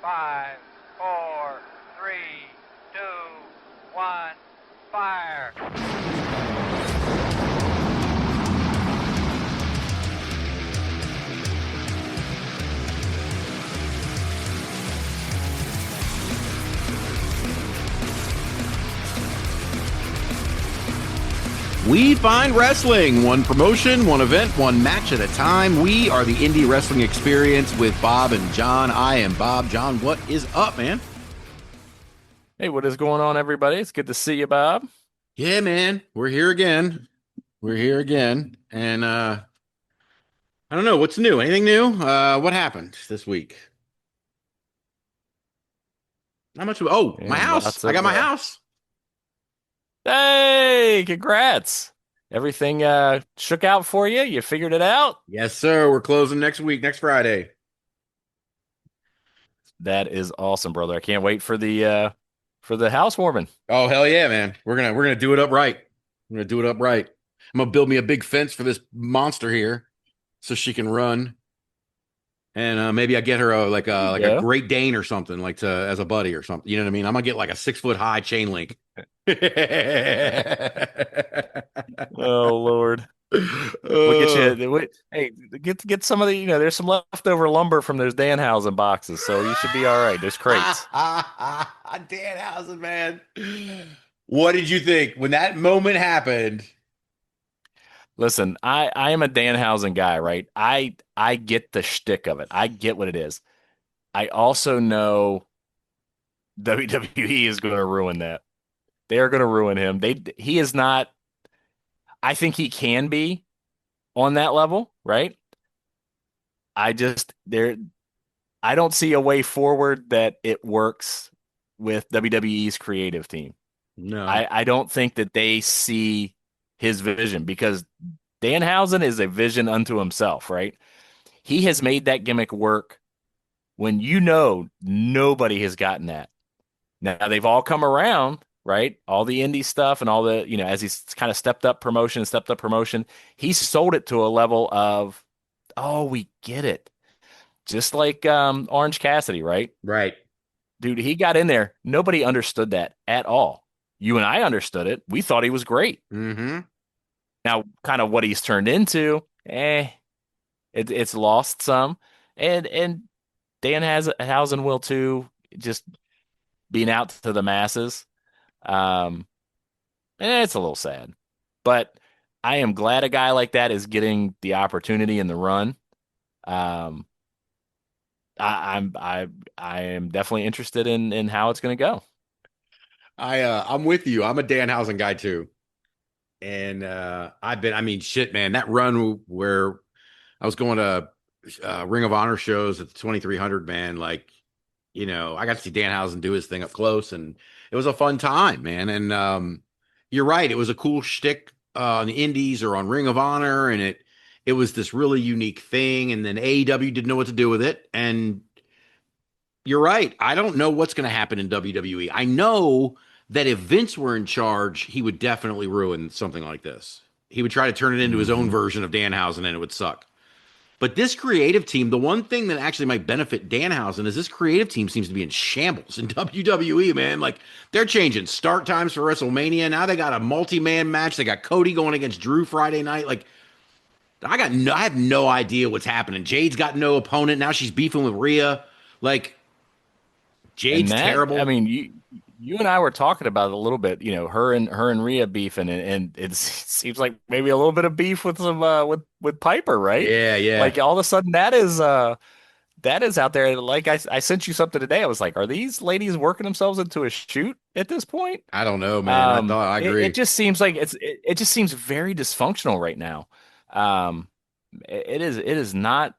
5, 4, 3, 2, 1, fire. We find wrestling, one promotion, one event, one match at a time. We are the Indie Wrestling Experience with Bob and John. I am Bob. John, what is up, man? Hey, what is going on, everybody? It's good to see you, Bob. Yeah, man. We're here again. And I don't know, what's new? Anything new? What happened this week? Not much. Oh, my And house. lots I got of my house. Hey, congrats. Everything shook out for you? You figured it out? Yes, sir. We're closing next week, next Friday. That is awesome, brother. I can't wait for the housewarming. Oh, hell yeah, man. We're gonna do it up right. I'm gonna do it up right. I'm gonna build me a big fence for this monster here so she can run. And maybe I get her a Yeah. Great Dane or something, like to as a buddy or something. You know what I mean? I'm gonna get like a 6 foot high chain link. Oh Lord. We'll get you. Hey, get some of the. There's some leftover lumber from those Danhausen boxes, so you should be all right. There's crates. Danhausen, man. What did you think when that moment happened? Listen, I am a Danhausen guy, right? I get the shtick of it. I get what it is. I also know WWE is going to ruin that. They are going to ruin him. He is not. I think he can be on that level, right? I just there. I don't see a way forward that it works with WWE's creative team. No. I don't think that they see his vision because Danhausen is a vision unto himself, right? He has made that gimmick work when nobody has gotten that. Now they've all come around, right? All the indie stuff and all the, as he's kind of stepped up promotion, he's sold it to a level of, oh, we get it. Just like Orange Cassidy, right? Right. Dude, he got in there. Nobody understood that at all. You and I understood it. We thought he was great. Mm-hmm. Now, kind of what he's turned into, it's lost some. And Danhausen will too, just being out to the masses. Um, it's a little sad, but I am glad a guy like that is getting the opportunity in the run. Um, I am definitely interested in how it's going to go. I'm with you. I'm a Danhausen guy too. And I mean, shit, man, that run where I was going to Ring of Honor shows at the 2300, man, like, I got to see Danhausen do his thing up close, and it was a fun time, man. And you're right, it was a cool shtick on the Indies or on Ring of Honor, and it was this really unique thing. And then AEW didn't know what to do with it, and you're right. I don't know what's going to happen in WWE. I know that if Vince were in charge, he would definitely ruin something like this. He would try to turn it into his own Mhm. version of Danhausen, and it would suck. But this creative team, the one thing that actually might benefit Danhausen is this creative team seems to be in shambles in WWE, man. Like, they're changing start times for WrestleMania. Now they got a multi-man match. They got Cody going against Drew Friday night. Like, I have no idea what's happening. Jade's got no opponent. Now she's beefing with Rhea. Like, And Jade's that, I terrible. mean, you and I were talking about it a little bit, her and Rhea beefing, and it seems like maybe a little bit of beef with some with Piper, right? Yeah, yeah. Like all of a sudden that is out there. Like I sent you something today. I was like, are these ladies working themselves into a shoot at this point? I don't know, man. I It agree. just seems like it just seems very dysfunctional right now. Um, it is not.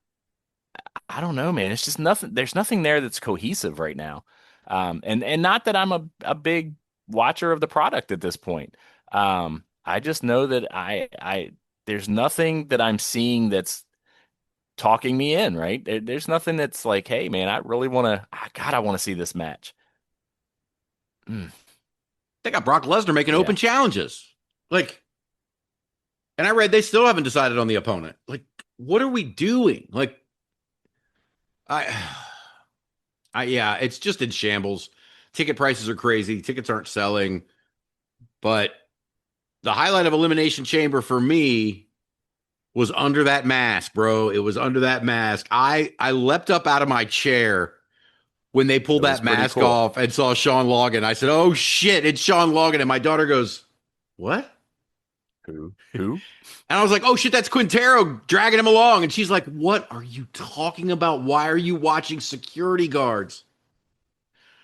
I don't know, man. It's just nothing. There's nothing there that's cohesive right now. And not that I'm a big watcher of the product at this point. I just know that there's nothing that I'm seeing that's talking me in, right? There's nothing that's like, hey, man, I really want to. God, I want to see this match. Mm, They got Brock Lesnar making open yeah. challenges. Like, and I read they still haven't decided on the opponent. Like, what are we doing? Like, I Yeah, it's just in shambles. Ticket prices are crazy. Tickets aren't selling. But the highlight of Elimination Chamber for me was under that mask, bro. It was under that mask. I leapt up out of my chair when they It pulled was that pretty mask cool. off and saw Sean Logan. I said, "Oh shit, it's Sean Logan!" And my daughter goes, "What?" Who? Who? And I was like, "Oh shit, that's Quintero dragging him along." And she's like, "What are you talking about? Why are you watching security guards?"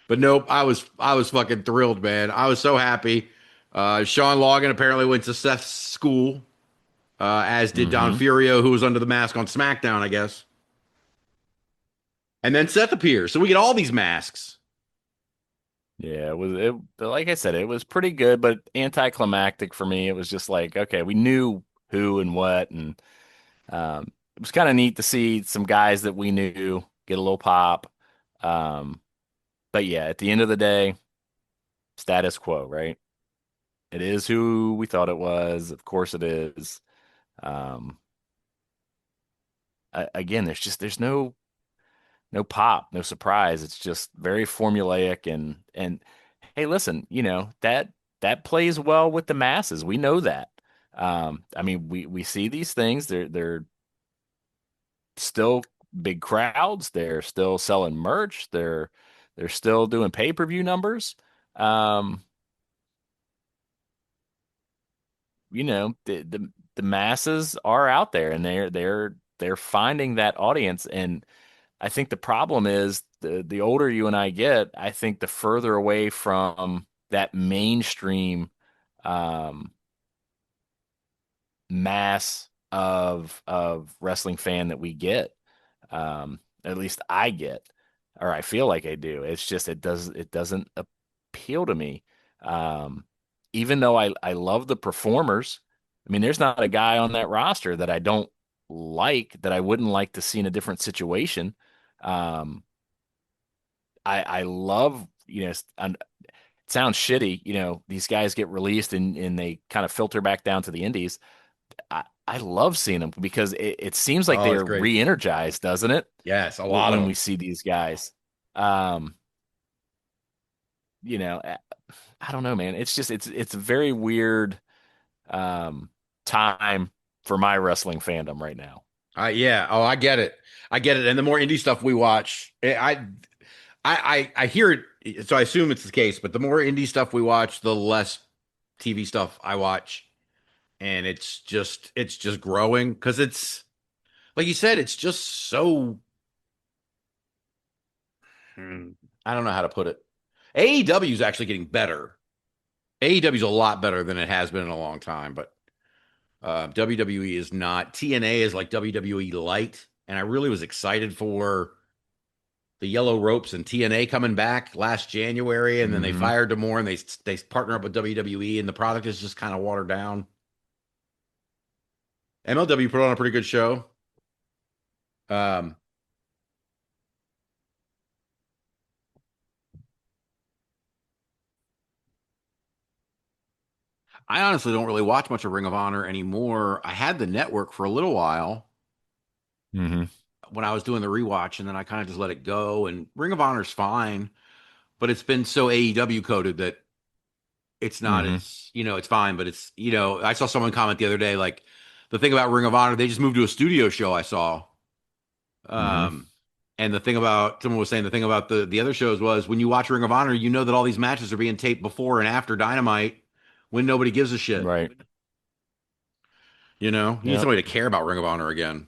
But nope, I was fucking thrilled, man. I was so happy. Sean Logan apparently went to Seth's school, as did Don Mm-hmm. Furio, who was under the mask on SmackDown, I guess. And then Seth appears, so we get all these masks. Yeah, like I said, it was pretty good, but anticlimactic for me. It was just like, okay, we knew who and what, and it was kind of neat to see some guys that we knew get a little pop. Um, but yeah, at the end of the day, status quo, right? It is who we thought it was. Of course it is. Um, Again, there's no pop, no surprise. It's just very formulaic and hey, listen, that plays well with the masses. We know that. I mean, we see these things. They're still big crowds. They're still selling merch. They're still doing pay-per-view numbers. Um, the masses are out there and they're finding that audience. And I think the problem is the older you and I get, I think the further away from that mainstream um, mass of wrestling fan that we get. At least I get, or I feel like I do. It's just it doesn't appeal to me. Um, Even though I love the performers. I mean, there's not a guy on that roster that I don't like that I wouldn't like to see in a different situation. Um, I love, it sounds shitty, these guys get released and they kind of filter back down to the indies. I love seeing them because it seems like Oh, it's they're great. re-energized, doesn't it? Yes, a lot of When we them. see these guys. Um, you know, eh, I don't know, man. It's just it's a very weird um time for my wrestling fandom right now. Yeah. Oh, I get it. I get it. And the more indie stuff we watch, I hear it. So I assume it's the case. But the more indie stuff we watch, the less TV stuff I watch, and it's just growing because it's like you said, it's just so. I don't know how to put it. AEW is actually getting better. AEW is a lot better than it has been in a long time, but WWE is not. TNA is like WWE light, and I really was excited for the Yellow Ropes and TNA coming back last January, and then they Hmm. fired Demore and they partner up with WWE, and the product is just kind of watered down. MLW put on a pretty good show. Um, I honestly don't really watch much of Ring of Honor anymore. I had the network for a little while Hmm. when I was doing the rewatch, and then I kind of just let it go. And Ring of Honor's fine, but it's been so AEW coded that it's not Hmm. as it's fine, but it's I saw someone comment the other day like the thing about Ring of Honor, they just moved to a studio show. I saw, Hmm. um, and the thing about someone was saying the thing about the other shows was when you watch Ring of Honor, you know that all these matches are being taped before and after Dynamite when nobody gives a shit. Right. You need Yep. somebody to care about Ring of Honor again.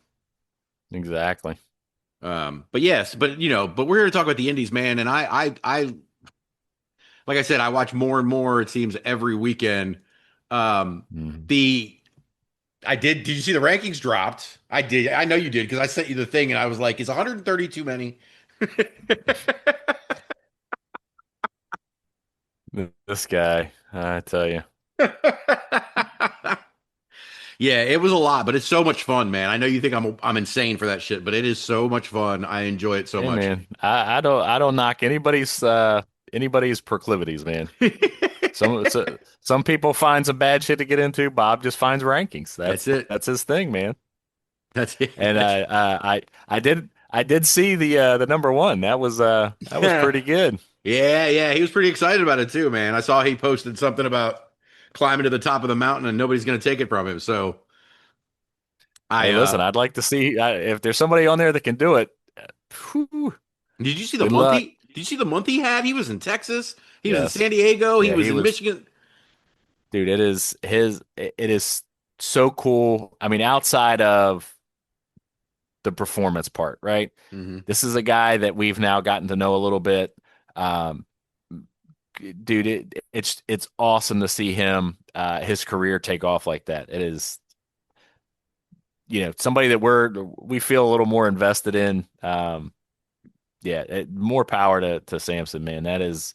Exactly. But yes, but we're here to talk about the indies, man. And I like I said, I watch more and more. It seems every weekend. Um, Hmm. the I did. Did you see the rankings dropped? I did. I know you did because I sent you the thing, and I was like, "Is 130 too many?" This guy, I tell you. Yeah, it was a lot, but it's so much fun, man. I know you think I'm insane for that shit, but it is so much fun. I enjoy it so Hey much. man, I don't knock anybody's proclivities, man. Some people find some bad shit to get into. Bob just finds rankings. That's it. That's his thing, man. That's it. And That's I I did see the number one. That was pretty good. Yeah, yeah, he was pretty excited about it too, man. I saw he posted something about climbing to the top of the mountain and nobody's going to take it from him. So I Hey, listen, I'd like to see if there's somebody on there that can do it. Whew, did you see the good month luck. he did you see the month he had? He was in Texas, he was in Yes. San Diego, he Yeah, was he in was, Michigan. dude, it is so cool. I mean, outside of the performance part, right? Hmm. This is a guy that we've now gotten to know a little bit. Um, dude, it's awesome to see his career take off like that. It is, somebody that we feel a little more invested in. Yeah, more power to Sampson, man. That is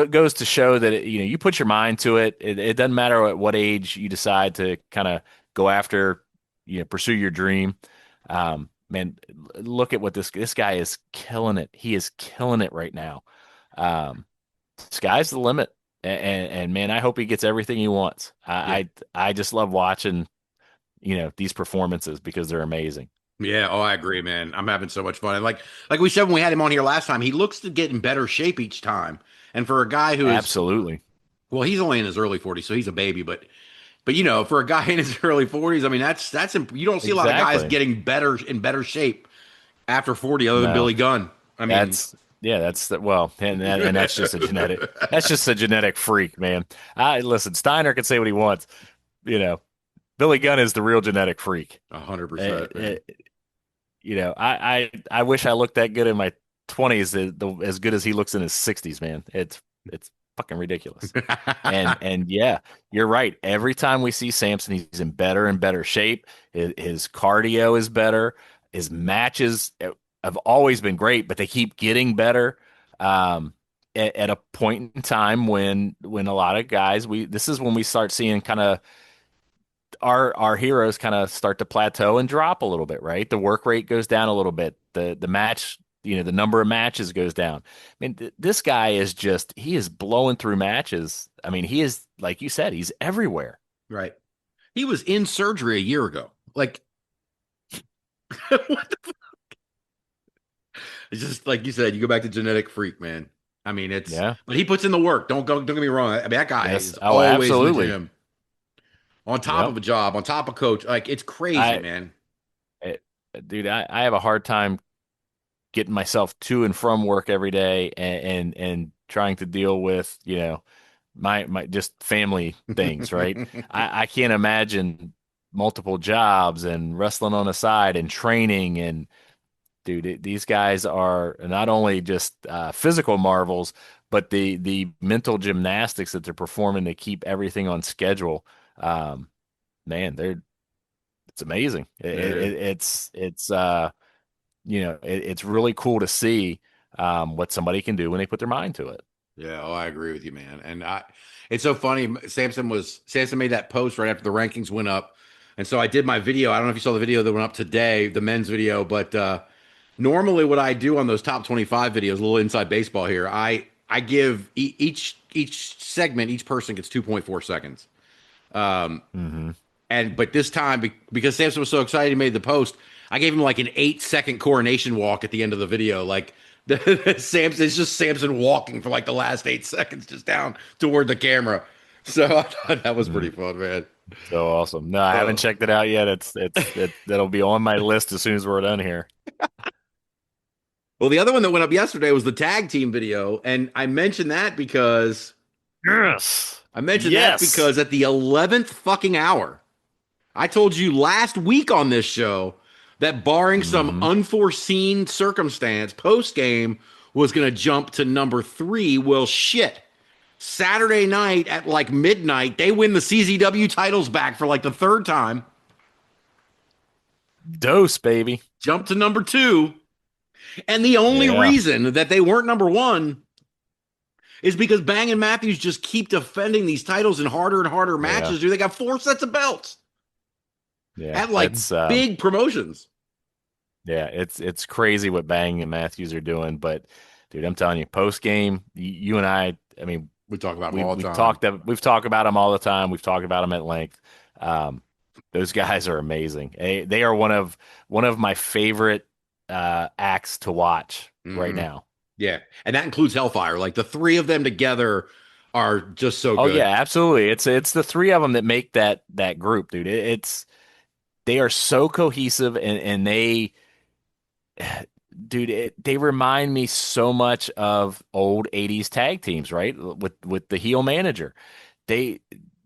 goes to show that you put your mind to it. It doesn't matter at what age you decide to kind of go after, pursue your dream. Man, look at what this guy is killing it. He is killing it right now. Um, Sky's the limit, and man, I hope he gets everything he wants. Yeah. I just love watching these performances because they're amazing. Yeah, oh, I agree, man. I'm having so much fun. And like we said when we had him on here last time, he looks to get in better shape each time. And for a guy who is Absolutely. well, he's only in his early 40s, so he's a baby, but for a guy in his early 40s, I mean you don't see a lot of guys Exactly. getting better in better shape after 40 other than No. Billy Gunn. I mean, Well, and that's just a genetic freak, man. I listen, Steiner can say what he wants. You know, Billy Gunn is the real genetic freak. 100%, man. I wish I looked that good in my 20s, as good as he looks in his 60s, man. It's fucking ridiculous. And yeah, you're right. Every time we see Sampson, he's in better and better shape. His cardio is better. His matches have always been great, but they keep getting better. At a point in time when a lot of guys, this is when we start seeing kind of our heroes kind of start to plateau and drop a little bit, right? The work rate goes down a little bit. The match, the number of matches goes down. I mean, this guy he is blowing through matches. I mean, he is, like you said, he's everywhere. Right. He was in surgery a year ago. Like, what the, it's just like you said, you go back to genetic freak, man. I mean, Yeah. but he puts in the work. Don't get me wrong. I mean, that guy Yes. is Oh, always in the absolutely. gym, on top Yep. of a job, on top of coach. Like, it's crazy, I, man. it, Dude, I have a hard time getting myself to and from work every day and trying to deal with, my just family things, right? I can't imagine multiple jobs and wrestling on the side and training and dude, these guys are not only just physical marvels, but the mental gymnastics that they're performing to keep everything on schedule. Um, Man, it's amazing. It's really cool to see what somebody can do when they put their mind to it. Yeah, oh, I agree with you, man. It's so funny. Samson made that post right after the rankings went up, and so I did my video. I don't know if you saw the video that went up today, the men's video, but normally what I do on those top 25 videos, a little inside baseball here, I give each segment, each person gets 2.4 seconds. Um, Hmm. but this time, because Samson was so excited, he made the post. I gave him like an 8 second coronation walk at the end of the video. Like Samson, it's just Samson walking for like the last 8 seconds, just down toward the camera. So I thought that was pretty fun, man. So awesome. No, I haven't Uh, checked it out yet. That'll be on my list as soon as we're done here. well, the other one that went up yesterday was the tag team video, and Yes. I mentioned that Yes. because at the 11th fucking hour, I told you last week on this show that barring some Hmm. unforeseen circumstance, post game was going to jump to number 3. Well, shit. Saturday night at like midnight, they win the CZW titles back for like the third time, Dose, baby. jump to number 2. And the only Yeah. reason that they weren't number 1 is because Bang and Matthews just keep defending these titles in harder and harder Yeah. matches. Dude, they got 4 sets of belts Yeah. at like big promotions. Yeah, it's crazy what Bang and Matthews are doing, but dude, I'm telling you, post game, you and I mean, We talk about them we all the we've time. talked we've talked about them all the time. We've talked about them at length. Um, Those guys are amazing. They are one of my favorite acts to watch right Hmm. now. Yeah, and that includes Hellfire. Like the three of them together are just so Oh yeah, good. absolutely. It's the three of them that make that group, dude. It's they are so cohesive and they dude, they remind me so much of old 80s tag teams, right? With the heel manager. They,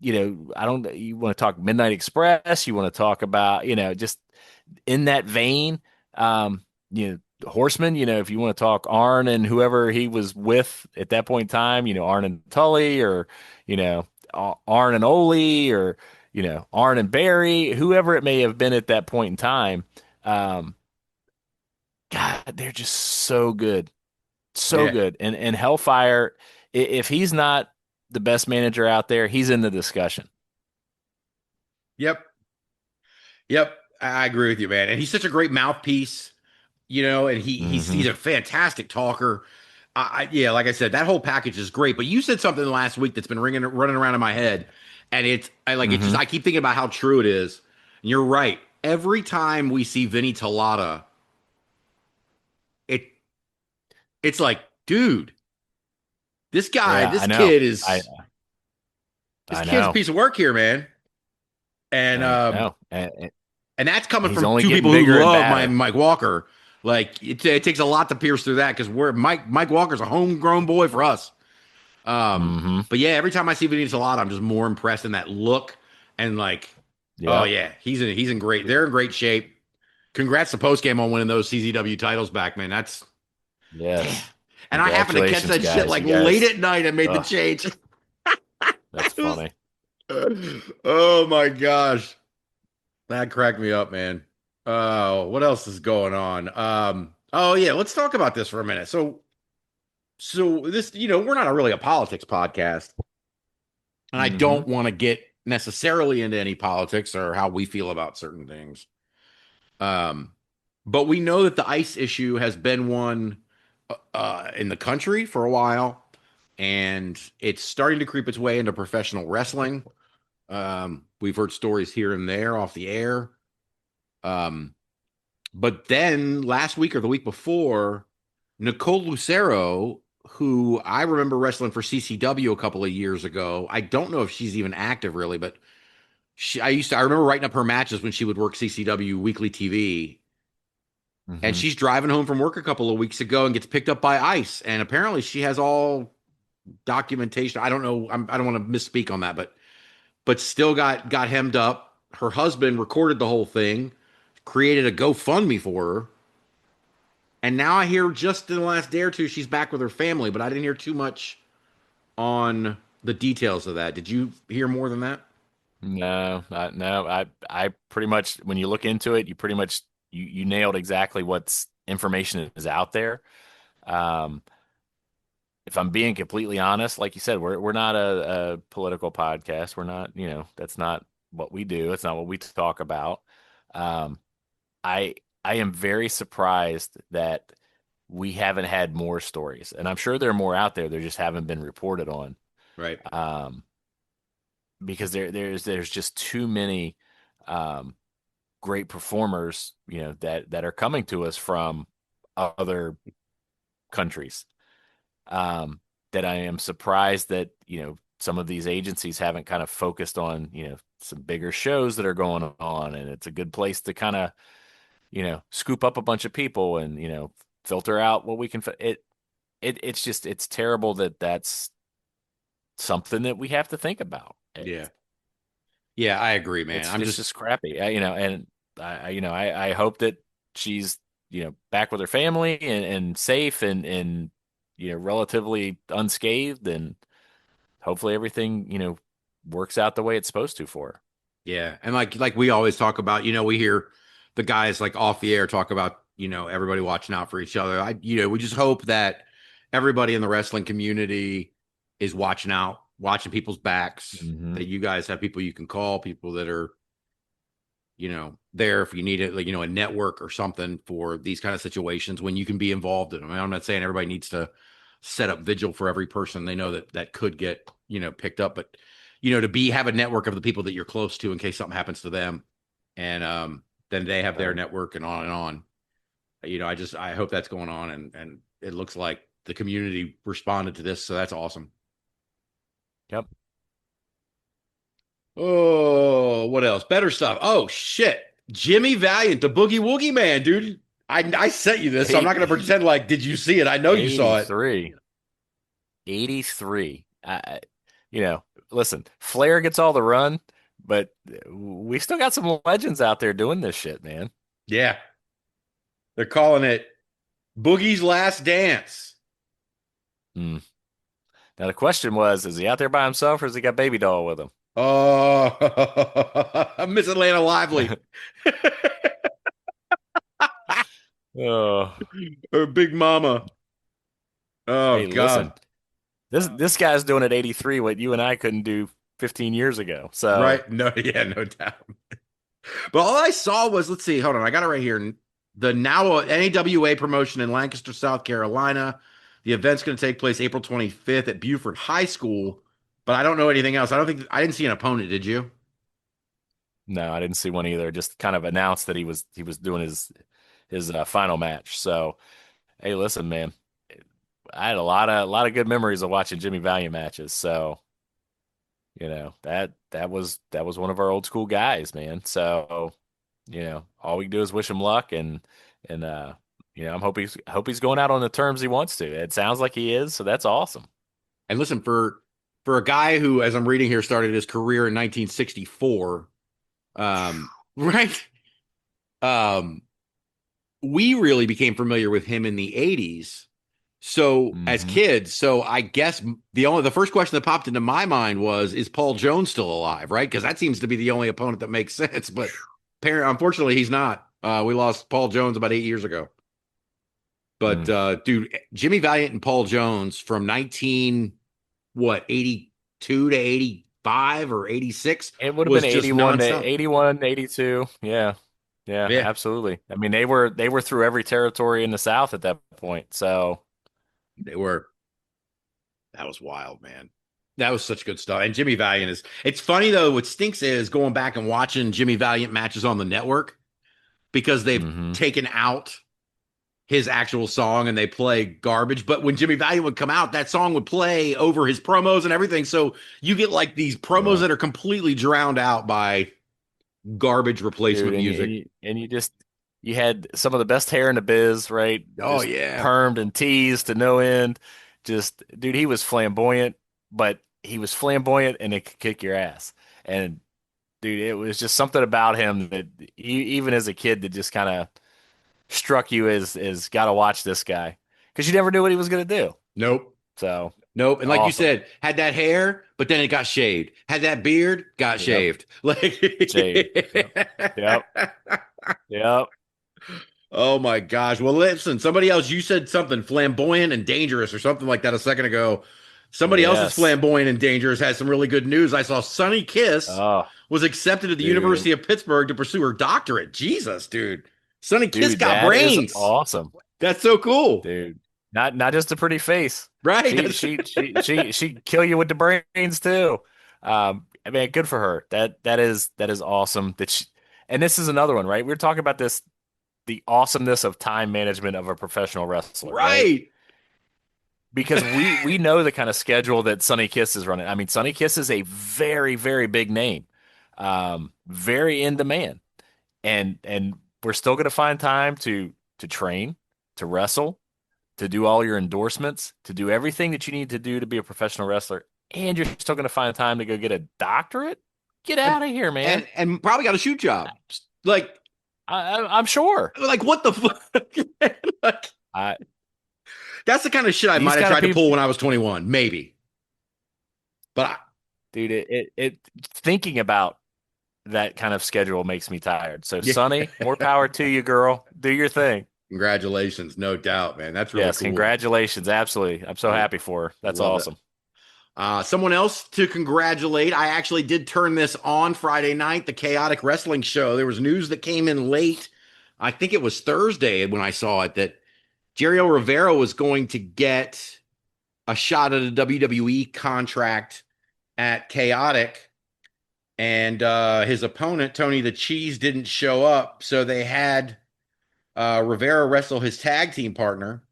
I don't, you want to talk Midnight Express, you want to talk about, just in that vein, um, Horseman, if you want to talk Arn and whoever he was with at that point in time, Arn and Tully or, Arn and Ole or, Arn and Barry, whoever it may have been at that point in time. Um, God, they're just so good. So Yeah. good. And Hellfire, if he's not the best manager out there, he's in the discussion. Yep. Yep. I agree with you, man. And he's such a great mouthpiece, and he's Hmm. a fantastic talker. Yeah, like I said, that whole package is great. But you said something last week that's been running around in my head, and Hmm. I keep thinking about how true it is. And you're right. Every time we see Vinny Talata, it it's like, dude, Yeah, I this know. kid I is a know. piece of work here, man. And I know. and that's And coming he's from only two getting people who bigger and love badder. Mike Walker. Like it takes a lot to pierce through that because we're Mike Walker's a homegrown boy for us. Hmm. But yeah, every time I see Vinny Salata, I'm just more impressed in that look and like, oh Yep. yeah, he's in great. They're in great shape. Congrats to post game on winning those CZW titles back, man. That's Yes. and I happened to catch Congratulations, that shit guys. like You late guys, at night and made the oh, change. that's It was- funny. oh my gosh, that cracked me up, man. Oh, what else is going on? Oh yeah, let's talk about this for a minute. So this, we're not really a politics podcast, and I Hmm. don't want to get necessarily into any politics or how we feel about certain things. Um, but we know that the ICE issue has been one in the country for a while, and it's starting to creep its way into professional wrestling. We've heard stories here and there off the air. Um, but then last week or the week before, Nicolth Lucero, who I remember wrestling for CCW a couple of years ago, I don't know if she's even active really, but I remember writing up her matches when she would work CCW weekly TV. And Hmm. she's driving home from work a couple of weeks ago and gets picked up by ICE. And apparently she has all documentation. I don't know. I don't want to misspeak on that, but still got hemmed up. Her husband recorded the whole thing, created a GoFundMe for her. And now I hear just in the last day or two she's back with her family, but I didn't hear too much on the details of that. Did you hear more than that? No. I pretty much, when you look into it, you pretty much, you nailed exactly what's information is out there. Um, if I'm being completely honest, like you said, we're not a political podcast. We're not, that's not what we do. It's not what we talk about. Um, I I am very surprised that we haven't had more stories, and I'm sure there are more out there. They just haven't been reported on. Right. Um, because there's just too many um, great performers, that are coming to us from other countries. um, that I am surprised that, some of these agencies haven't kind of focused on, some bigger shows that are going on. And it's a good place to kind of, scoop up a bunch of people and, filter out what we can. It's just, it's terrible that that's something that we have to think about. Yeah. Yeah, I agree, man. I'm It's just just crappy, and I hope that she's, back with her family and safe and, relatively unscathed, and hopefully everything, works out the way it's supposed to for her. yeah. And like we always talk about, we hear the guys like off the air talk about, everybody watching out for each other. We just hope that everybody in the wrestling community is watching out, watching people's backs, Hmm. that you guys have people you can call, people that are, there if you need it, like, a network or something for these kind of situations when you can be involved in them. I mean, I'm not saying everybody needs to set up vigil for every person they know that could get, picked up, but to have a network of the people that you're close to in case something happens to them. And then they have their network and on and on. I hope that's going on. And it looks like the community responded to this. So that's awesome. Yep. Oh, what else? Better stuff. Oh, shit. Jimmy Valiant, the Boogie Woogie Man, dude. I sent you this, so I'm not going to pretend like, did you see it? I know you saw it. 83. Listen, Flair gets all the run, but we still got some legends out there doing this shit, man. Yeah. They're calling it Boogie's Last Dance. Now, the question was, is he out there by himself or has he got Baby Doll with him? Oh, Miss Atlanta Lively. Oh, her big mama. Oh, hey, God. Listen, this guy's doing at 83 what you and I couldn't do 15 years ago. So right. No doubt. But all I saw was, let's see, hold on. I got it right here. The now NAWA promotion in Lancaster, South Carolina. The event's going to take place April 25th at Buford High School, but I don't know anything else. I didn't see an opponent. Did you? No, I didn't see one either. Just kind of announced that he was doing his final match. So, hey, listen, man, I had a lot of good memories of watching Jimmy Valiant matches. So, that was one of our old school guys, man. So, all we can do is wish him luck and I hope he's going out on the terms he wants to. It sounds like he is, so that's awesome. And listen, for a guy who, as I'm reading here, started his career in 1964, right? We really became familiar with him in the 80s. So as kids, so I guess the first question that popped into my mind was, is Paul Jones still alive? Right? Because that seems to be the only opponent that makes sense. But unfortunately, he's not. We lost Paul Jones about 8 years ago. But dude, Jimmy Valiant and Paul Jones from 82 to 85 or 86. It would have been 81 to 81, 82. Yeah, absolutely. I mean, they were through every territory in the South at that point. So they were. That was wild, man. That was such good stuff. And Jimmy Valiant it's funny though, what stinks is going back and watching Jimmy Valiant matches on the network because they've taken out his actual song and they play garbage. But when Jimmy Valiant would come out, that song would play over his promos and everything. So you get like these promos that are completely drowned out by garbage replacement music. You had some of the best hair in the biz, right? Oh, yeah. Permed and teased to no end. Just, dude, he was flamboyant, but he was flamboyant and it could kick your ass. And, dude, it was just something about him that even as a kid that just kind of struck you as got to watch this guy because you never knew what he was going to do. Nope. So nope. And like you said, had that hair, but then it got shaved. Had that beard, got shaved. Like shaved. Yep. Oh my gosh. Well, listen, somebody else, you said something flamboyant and dangerous or something like that a second ago. Somebody else is flamboyant and dangerous has some really good news. I saw Sonny Kiss was accepted at the University of Pittsburgh to pursue her doctorate. Jesus, dude. Sonny Kiss got brains. Is awesome. That's so cool, dude. Not just a pretty face, right? She kill you with the brains too. I mean, good for her. That is awesome. And this is another one, right? We were talking about this, the awesomeness of time management of a professional wrestler, right? Because we know the kind of schedule that Sonny Kiss is running. I mean, Sonny Kiss is a very, very big name, very in demand, and we're still going to find time to train, to wrestle, to do all your endorsements, to do everything that you need to do to be a professional wrestler. And you're still going to find time to go get a doctorate? Get out of here, man. And probably got a shoot job. Like, I'm sure. Like, what the fuck? That's the kind of shit I might have tried to pull when I was 21, maybe. But dude, it thinking about that kind of schedule makes me tired. So, Sonny, more power to you, girl. Do your thing. Congratulations, no doubt, man. That's really cool. Congratulations, absolutely. I'm so happy for her. That's awesome. Someone else to congratulate. I actually did turn this on Friday night, the Chaotic Wrestling Show. There was news that came in late. I think it was Thursday when I saw it that Jariel Rivera was going to get a shot at a WWE contract at Chaotic, and his opponent Tony the Cheese didn't show up, so they had Rivera wrestle his tag team partner.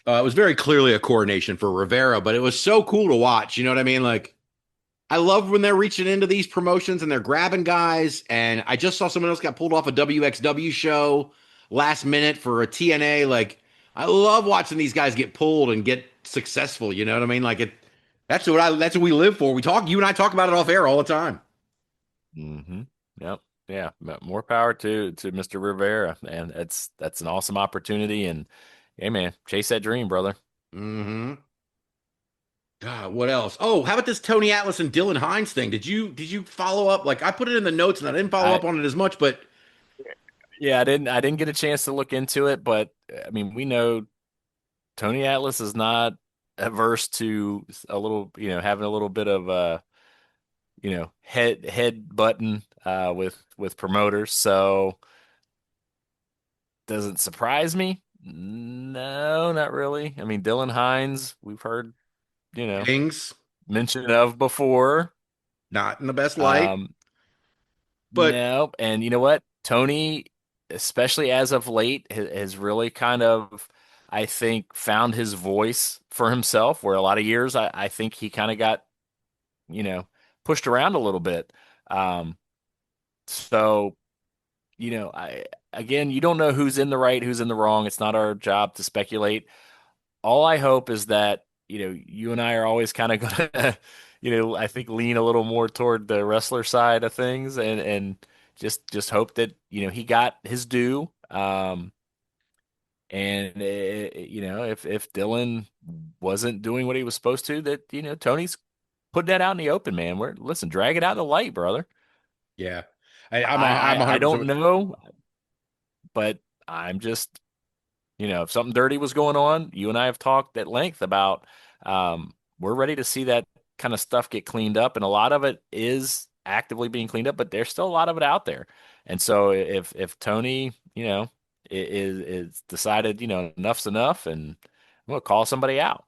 It was very clearly a coronation for Rivera, but it was so cool to watch. You know what I mean? Like, I love when they're reaching into these promotions and they're grabbing guys. And I just saw someone else got pulled off a WXW show last minute for a TNA. Like, I love watching these guys get pulled and get successful. You know what I mean? Like, that's what we live for. You and I talk about it off air all the time. Mm-hmm. Yep. Yeah. More power to Mr. Rivera, and that's an awesome opportunity. And hey, man, chase that dream, brother. Mm-hmm. God, what else? Oh, how about this Tony Atlas and Dillon Hines thing? Did you follow up? Like, I put it in the notes and I didn't follow I up on it as much, but Yeah, I didn't get a chance to look into it, but I mean, we know Tony Atlas is not averse to a little, having a little bit of head button with promoters. So does it surprise me? No, not really. I mean, Dillon Hines, we've heard, you know, things mention of before. not in the best light. Um, But no, and you know what? Tony, especially as of late, has really kind of, I think, found his voice for himself, where a lot of years I think he kind of got, you know, pushed around a little bit. Um, so, again, you don't know who's in the right, who's in the wrong. It's not our job to speculate. All I hope is that, you and I are always kind of going to, I think lean a little more toward the wrestler side of things, and just hope that, he got his due. And if Dillon wasn't doing what he was supposed to, that, Tony's putting that out in the open, man. Listen, drag it out in the light, brother. yeah, I'm I don't 100%. know, but I'm just, if something dirty was going on, you and I have talked at length about, we're ready to see that kind of stuff get cleaned up. And a lot of it is actively being cleaned up, but there's still a lot of it out there. And so if Tony, is decided, enough's enough, and I'm going to call somebody out,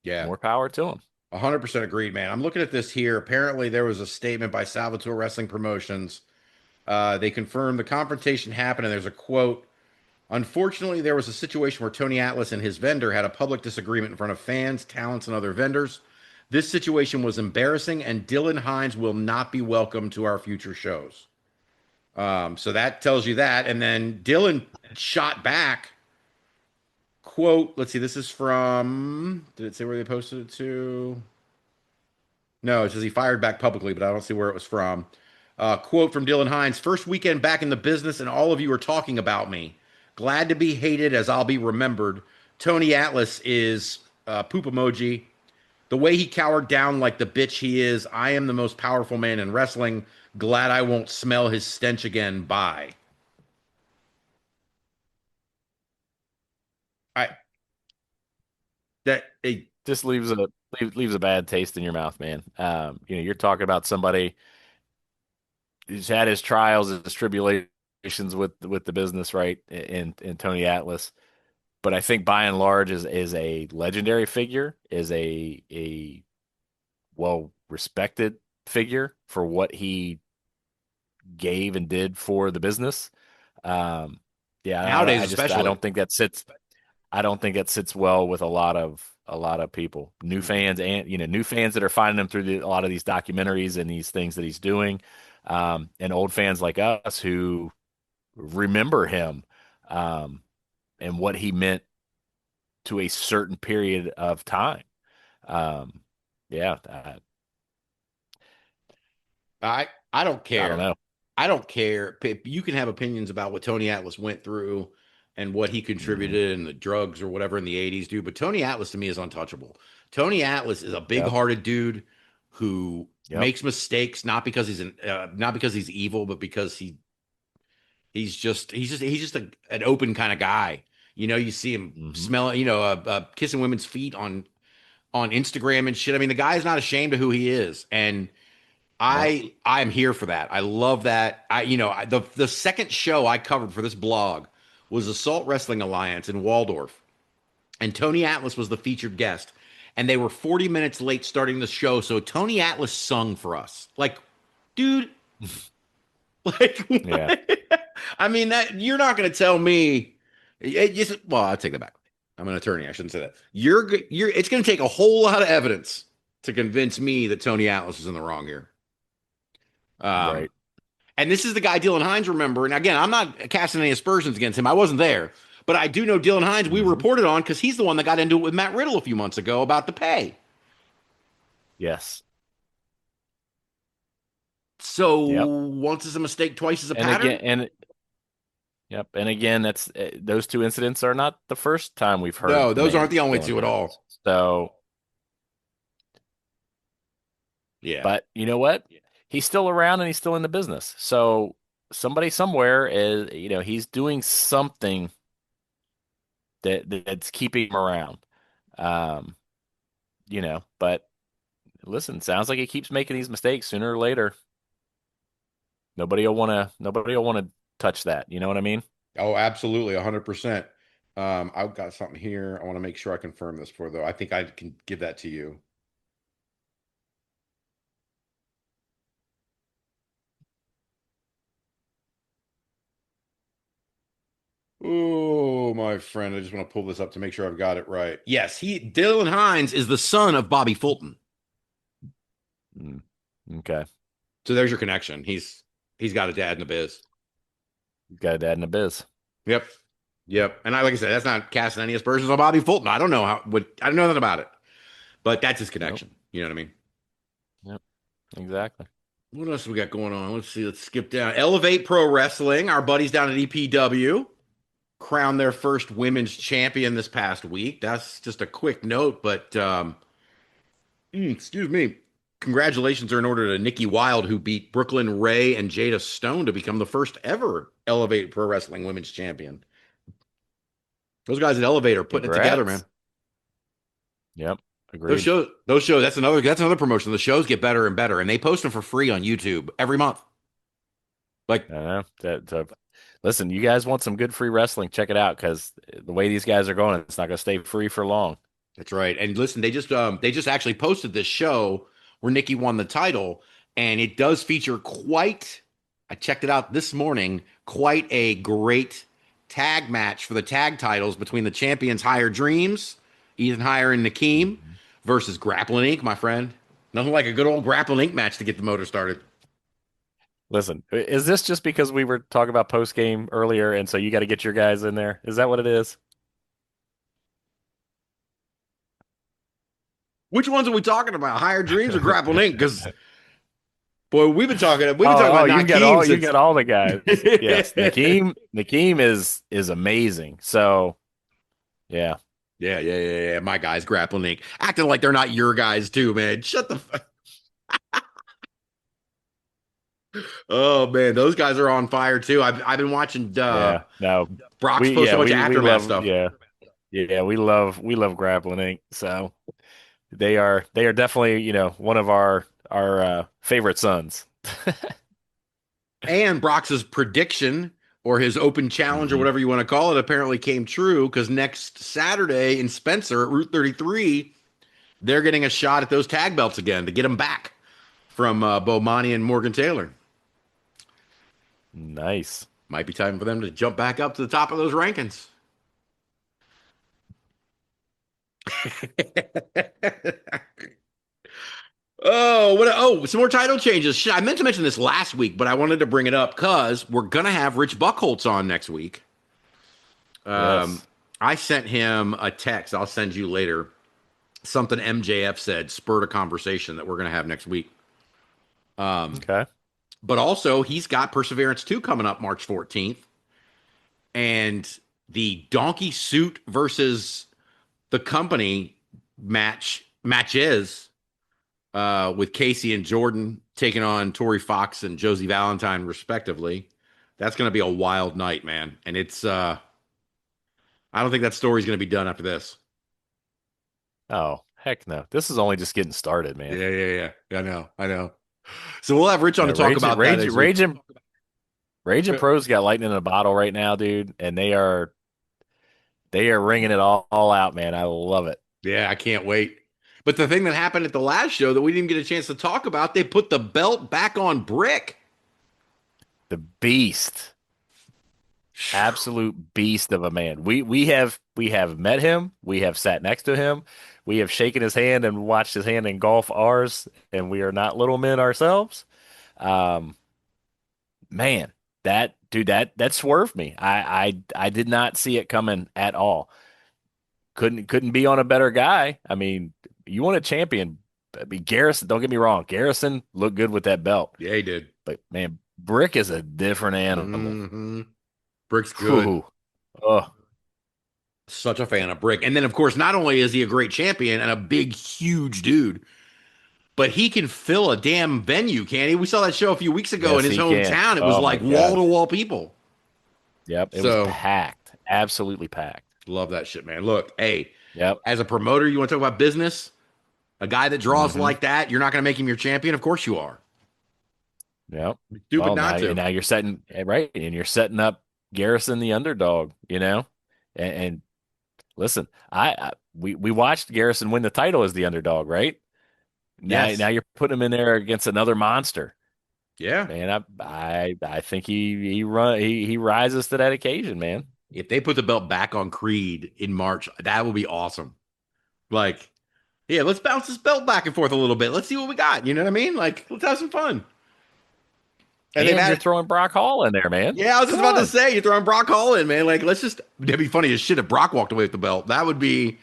Yeah, more power to him. 100% agreed, man. I'm looking at this here. Apparently, there was a statement by Salvatore Wrestling Promotions. They confirmed the confrontation happened, and there's a quote. Unfortunately, there was a situation where Tony Atlas and his vendor had a public disagreement in front of fans, talents, and other vendors. This situation was embarrassing, and Dillon Hines will not be welcome to our future shows. So that tells you that. And then Dillon shot back. Quote, let's see, this is from, did it say where they posted it to? No, it says he fired back publicly, but I don't see where it was from. Quote from Dillon Hines: first weekend back in the business, and all of you are talking about me. Glad to be hated as I'll be remembered. Tony Atlas is poop emoji. The way he cowered down like the bitch he is. I am the most powerful man in wrestling. Glad I won't smell his stench again. Bye. I that Just leaves a bad taste in your mouth, man. You're talking about somebody who's had his trials, his tribulations with the business, right? In Tony Atlas, but I think by and large is a legendary figure, is a well respected figure for what he gave and did for the business. Yeah, nowadays I especially. don't think that sits. I don't think that sits well with a lot of people, new fans, and new fans that are finding him through a lot of these documentaries and these things that he's doing, and old fans like us who remember him, um, and what he meant to a certain period of time. Um, yeah, I don't I don't care. know. I don't care. You can have opinions about what Tony Atlas went through and what he Hmm. contributed and the drugs or whatever in the 80s, dude. But Tony Atlas to me is untouchable. Tony Atlas is a Yep, big-hearted dude who yep. makes mistakes not because he's evil, but because he's just an open kind of guy. You know, you see him Hmm. smelling, kissing women's feet on Instagram and shit. I mean, the guy's not ashamed of who he is, and No. I'm here for that. I love that. The second show I covered for this blog was Assault Wrestling Alliance in Waldorf, and Tony Atlas was the featured guest. and they were 40 minutes late starting the show. So Tony Atlas sung for us. Like, dude, like, Yeah. I mean, that you're not going to tell me. Well, I'll take that back. I'm an attorney. I shouldn't say that. It's going to take a whole lot of evidence to convince me that Tony Atlas is in the wrong here. Right. And this is the guy Dillon Hines, remember. And again, I'm not casting any aspersions against him. I wasn't there. But I do know Dillon Hines, we reported on because he's the one that got into it with Matt Riddle a few months ago about the pay. Yes. So once is a mistake, twice is a pattern. And again, that's those two incidents are not the first time we've heard. No, those aren't the only two at all. So, yeah. But you know what? He's still around and he's still in the business. So somebody somewhere is, he's doing something that's keeping him around. But listen, sounds like he keeps making these mistakes sooner or later. Nobody will want to touch that. You know what I mean? Oh, absolutely. 100%. I've got something here. I want to make sure I confirm this for, though. I think I can give that to you. Oh, my friend. I just want to pull this up to make sure I've got it right. Yes, Dillon Hines is the son of Bobby Fulton. Okay. So there's your connection. He's got a dad in the biz. He's got a dad in the biz. Yep. And like I said, that's not casting any aspersions on Bobby Fulton. I don't know I don't know nothing about it. But that's his connection. Nope. You know what I mean? Yep. Exactly. What else we got going on? Let's see. Let's skip down. Elevate Pro Wrestling. Our buddies down at EPW crowned their first women's champion this past week. That's just a quick note, but excuse me. Congratulations are in order to Nikki Wilde, who beat Brooklyn Ray and Jada Stone to become the first ever Elevate Pro Wrestling women's champion. Those guys at Elevate are putting it together, man. Yep. Agreed. Those shows, that's another promotion. The shows get better and better, and they post them for free on YouTube every month. Like, listen, you guys want some good free wrestling? Check it out, because the way these guys are going, it's not going to stay free for long. That's right. And listen, they just actually posted this show where Nikki won the title, and it does feature I checked it out this morning, quite a great tag match for the tag titles between the champions Higher Dreams, Ethan Higher and Nakeem, versus Grappling Inc., my friend. Nothing like a good old Grappling Inc. match to get the motor started. Listen, is this just because we were talking about post-game earlier, and so you got to get your guys in there? Is that what it is? Which ones are we talking about? Higher Dreams or Grappling Inc.? Because, boy, we've been talking about Nakeem. You got all the guys. Yes, Nakeem is amazing. So, yeah. Yeah. My guys, Grappling Inc. Acting like they're not your guys, too, man. Shut the fuck. Oh, man. Those guys are on fire, too. I've been watching Brock's post so much Aftermath stuff. Yeah, we love Grappling Inc. So they are definitely, one of our favorite sons. And Brock's prediction or his open challenge or whatever you want to call it apparently came true, because next Saturday in Spencer at Route 33, they're getting a shot at those tag belts again to get them back from Bomani and Morgan Taylor. Nice. Might be time for them to jump back up to the top of those rankings. Some more title changes. I meant to mention this last week, but I wanted to bring it up because we're going to have Rich Buchholz on next week. Yes. I sent him a text. I'll send you later. Something MJF said spurred a conversation that we're going to have next week. Okay. But also, he's got Perseverance 2 coming up March 14th. And the Donkey Suit versus the Company matches with Casey and Jordan taking on Tori Fox and Josie Valentine, respectively. That's going to be a wild night, man. And it's, I don't think that story's going to be done after this. Oh, heck no. This is only just getting started, man. Yeah. I know. So we'll have Rich on to talk about that. Rage and Pro's got lightning in a bottle right now, dude. And they are ringing it all out, man. I love it. Yeah, I can't wait. But the thing that happened at the last show that we didn't get a chance to talk about, they put the belt back on Brick. The beast. Absolute beast of a man. We have met him. We have sat next to him. We have shaken his hand and watched his hand engulf ours, and we are not little men ourselves. Um, man, that dude, that swerved me. I did not see it coming at all. Couldn't be on a better guy. I mean, you want a champion. I mean, Garrison, don't get me wrong. Garrison looked good with that belt. Yeah, he did. But man, Brick is a different animal. Hmm. Brick's good. Whew. Oh, Such a fan of Brick. And then, of course, not only is he a great champion and a big, huge dude, but he can fill a damn venue, can't he? We saw that show a few weeks ago in yes, his he can. hometown. It was Oh my like wall God. to wall people. Yep, it So was packed. Absolutely packed. love that shit, man. Look, hey, Yep. as a promoter, you want to talk about business? A guy that draws Hmm. like that, you're not going to make him your champion? Of course you are. Yep. Stupid Well, not to. now you're setting right, and you're setting up Garrison the underdog, and listen, we watched Garrison win the title as the underdog, right? Yes. Now you're putting him in there against another monster. Yeah. Man, I think he rises to that occasion, man. If they put the belt back on Creed in March, that would be awesome. Like, yeah, let's bounce this belt back and forth a little bit. Let's see what we got. You know what I mean? Like, let's have some fun. And And they've you're had, throwing Brock Hall in there, man. yeah, I was just Come about to on. say, you're throwing Brock Hall in, man. Like, that'd be funny as shit if Brock walked away with the belt. That would be,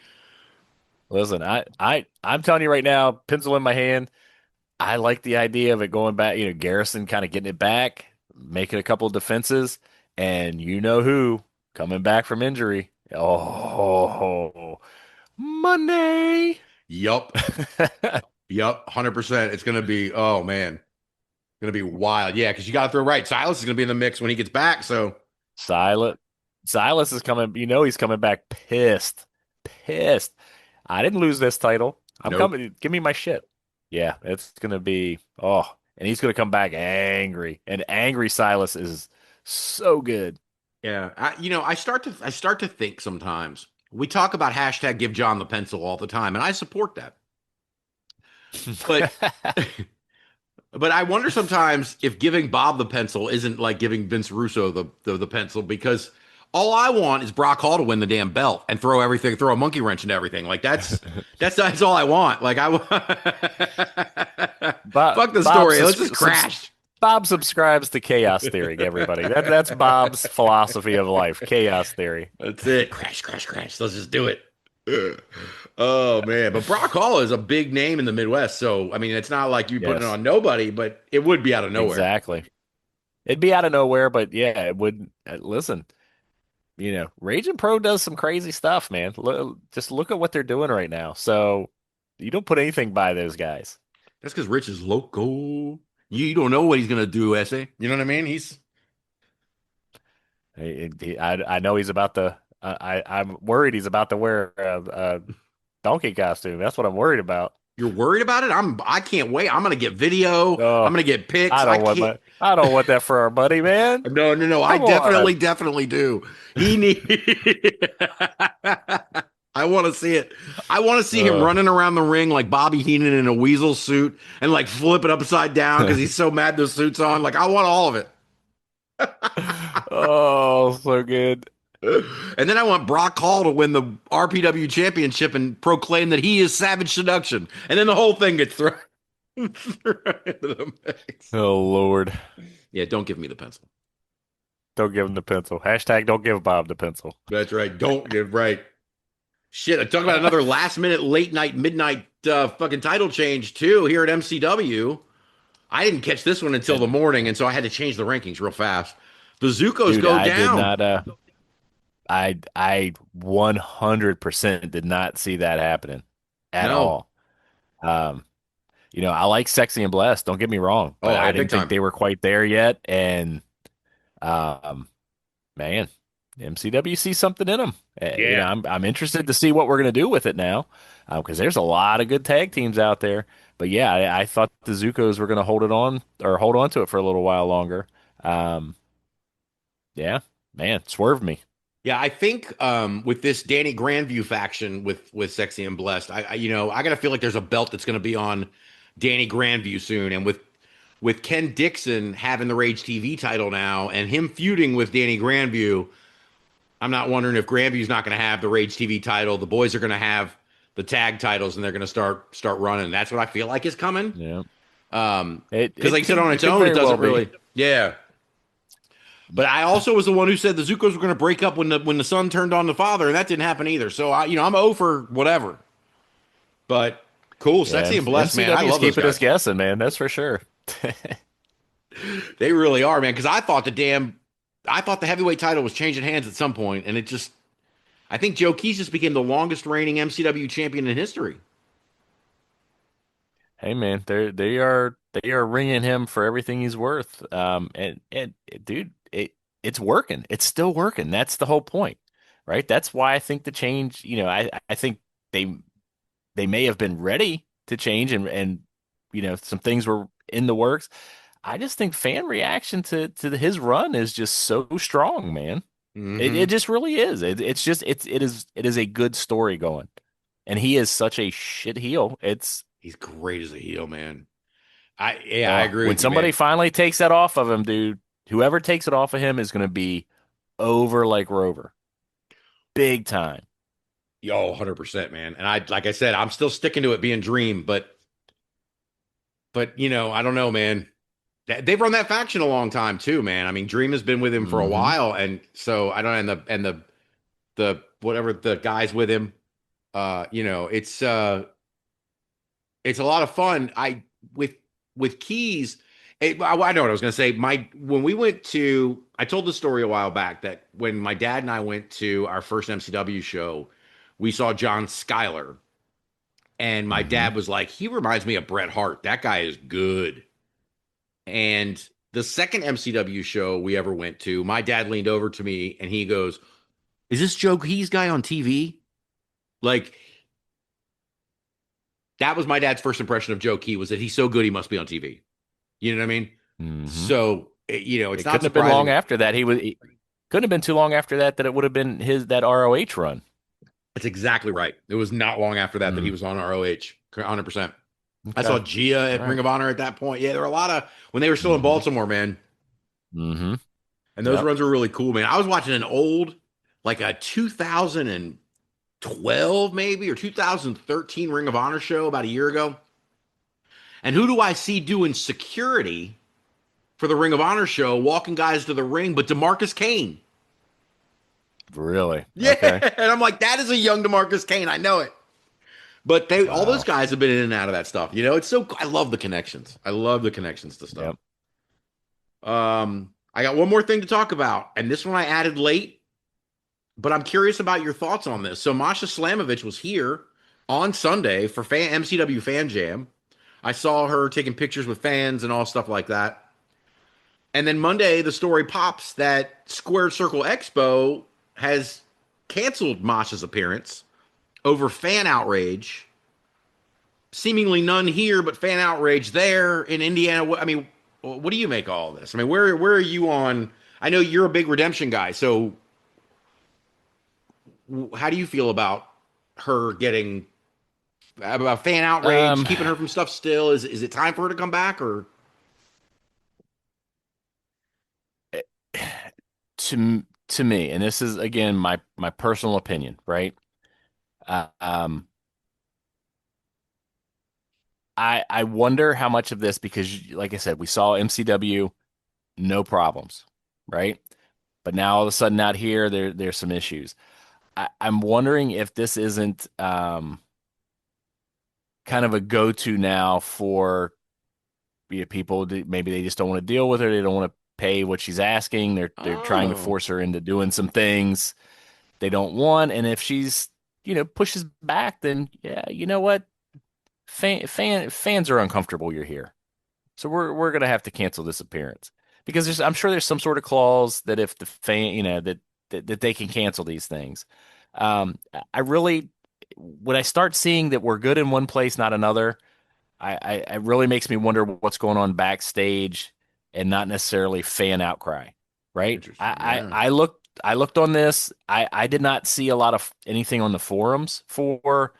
Listen, I'm telling you right now, pencil in my hand. I like the idea of it going back, Garrison kind of getting it back, making a couple of defenses, and you know who coming back from injury. Oh, Monday. yup, yup, 100%. It's going to be, oh, man, going to be wild. Yeah, because you got to throw right. Silas is going to be in the mix when he gets back. So, Silas is coming. He's coming back pissed, pissed. I didn't lose this title. I'm nope. coming. Give me my shit. Yeah, it's gonna be and he's gonna come back angry. And angry Silas is so good. Yeah, I start to think sometimes. We talk about hashtag give John the pencil all the time, and I support that. But but I wonder sometimes if giving Bob the pencil isn't like giving Vince Russo the pencil, because all I want is Brock Hall to win the damn belt and throw a monkey wrench into everything. Like that's all I want. Like fuck the Bob, story. Let's just crash. Bob subscribes to chaos theory. Everybody, that's Bob's philosophy of life. Chaos theory. That's it. Crash, crash, crash. Let's just do it. Oh man, but Brock Hall is a big name in the Midwest, so I mean, it's not like you putting it Yes, on nobody, but it would be out of nowhere. exactly. It'd be out of nowhere, but yeah, it would. Listen, Raging Pro does some crazy stuff, man. Just look at what they're doing right now. So you don't put anything by those guys. That's because Rich is local. You don't know what he's gonna do, Essay. You know what I mean? He's I know he's about to. I'm worried he's about to wear a donkey costume. That's what I'm worried about. you're worried about it. I can't wait. I'm gonna get video. I'm Oh, gonna get pics. I I don't want can't. I don't want that for our buddy, man. No, no, no. I Come on. definitely do. He need. I want to see it. I want to see him Uh, running around the ring like Bobby Heenan in a weasel suit and like flip it upside down because he's so mad the suit's on. Like I want all of it. oh, so good. And then I want Brock Hall to win the RPW championship and proclaim that he is Savage Seduction. And then the whole thing gets thrown into the mix. Oh Lord. Yeah, don't give me the pencil. Don't give him the pencil. Hashtag don't give Bob the pencil. That's right. Don't give right. Shit, I talk about another last minute, late night, midnight fucking title change too here at MCW. I didn't catch this one until the morning, and so I had to change the rankings real fast. The Zukkos Dude, go I did down. not I 100% did not see that happening at No. all. Um, I like Sexy and Blessed, don't get me wrong, Oh, but I big didn't think time. they were quite there yet. And um, man, MCW sees something in them. Yeah. I'm interested to see what we're gonna do with it now, because there's a lot of good tag teams out there. But yeah, I thought the Zukkos were gonna hold on to it for a little while longer. Um, yeah, man, swerved me. Yeah, I think with this Danny Grandview faction with Sexy and Blessed, I gotta feel like there's a belt that's gonna be on Danny Grandview soon, and with Ken Dixon having the Rage TV title now, and him feuding with Danny Grandview, I'm not wondering if Grandview's not gonna have the Rage TV title. The boys are gonna have the tag titles, and they're gonna start running. That's what I feel like is coming. Yeah. Because like you said, on It its could own, very it well doesn't be. really. Yeah. But I also was the one who said the Zukkos were going to break up when the son turned on the father, and that didn't happen either. So I'm O for whatever. But cool, Yeah, Sexy and Blessed, man. I MCW's love those keeping us guys. guessing, man. That's for sure. They really are, man. Because I thought the heavyweight title was changing hands at some point, and I think Joe Keys just became the longest reigning MCW champion in history. Hey, man, they are ringing him for everything he's worth. And dude, it's working. It's still working. That's the whole point, right? That's why I think the change. I think they they may have been ready to change, and some things were in the works. I just think fan reaction to his run is just so strong, man. It Hmm. just really is. It is a good story going, and he is such a shit heel. He's great as a heel, man. I agree When with you, man. somebody finally takes that off of him, dude, whoever takes it off of him is going to be over like Rover, big time. Yo, 100%, man. And like I said, I'm still sticking to it being Dream, but I don't know, man. They've run that faction a long time too, man. I mean, Dream has been with him for a Hmm. while, and so I don't and the whatever the guys with him, it's a lot of fun. With with Keys, I know what I was gonna say. When we went to, I told the story a while back that when my dad and I went to our first MCW show, we saw John Schuyler, and my Hmm. dad was like, he reminds me of Bret Hart. That guy is good. And the second MCW show we ever went to, my dad leaned over to me and he goes, "Is this Joe Keys guy on TV?" Like, that was my dad's first impression of Joe Key, was that he's so good he must be on TV. You know what I mean? Hmm. So, it's It not couldn't have been long surprising. after that. Couldn't have been too long after that it would have been his that ROH run. That's exactly right. It was not long after that he Mm, was on ROH, 100%. I okay. saw Gia All at Ring right. of Honor at that point. Yeah, there were a lot of, when they were still in Hmm. Baltimore, man. Hmm. And those Yep. runs were really cool, man. I was watching an old, like a 2012 maybe or 2013 Ring of Honor show about a year ago. And who do I see doing security for the Ring of Honor show, walking guys to the ring, but DeMarcus Kane? Really? Yeah. Okay. And I'm like, that is a young DeMarcus Kane. I know it. But all those Wow. guys have been in and out of that stuff. It's so, I love the connections. I love the connections to stuff. Yep. I got one more thing to talk about, and this one I added late, but I'm curious about your thoughts on this. So Masha Slamovich was here on Sunday for MCW Fan Jam. I saw her taking pictures with fans and all stuff like that. And then Monday, the story pops that Squared Circle Expo has canceled Masha's appearance over fan outrage. Seemingly none here, but fan outrage there in Indiana. I mean, what do you make of all this? I mean, where are you on? I know you're a big redemption guy, so how do you feel about her getting about fan outrage, Um, keeping her from stuff still? Is it time for her to come back or? to me, and this is again my personal opinion, right? Uh, um, I wonder how much of this, because like I said, we saw MCW, no problems, right? But now all of a sudden out here there's some issues. I'm wondering if this isn't kind of a go-to now for people that maybe they just don't want to deal with her, they don't want to pay what she's asking. They're trying to Oh, force her into doing some things they don't want, and if she's pushes back, then yeah, you know what? Fans are uncomfortable you're here. So we're gonna have to cancel this appearance because I'm sure there's some sort of clause that if the fan, that they can cancel these things. I really, when I start seeing that we're good in one place, not another, it really makes me wonder what's going on backstage and not necessarily fan outcry, right? interesting. Yeah. I look. looked on this. I did not see a lot of anything on the forums for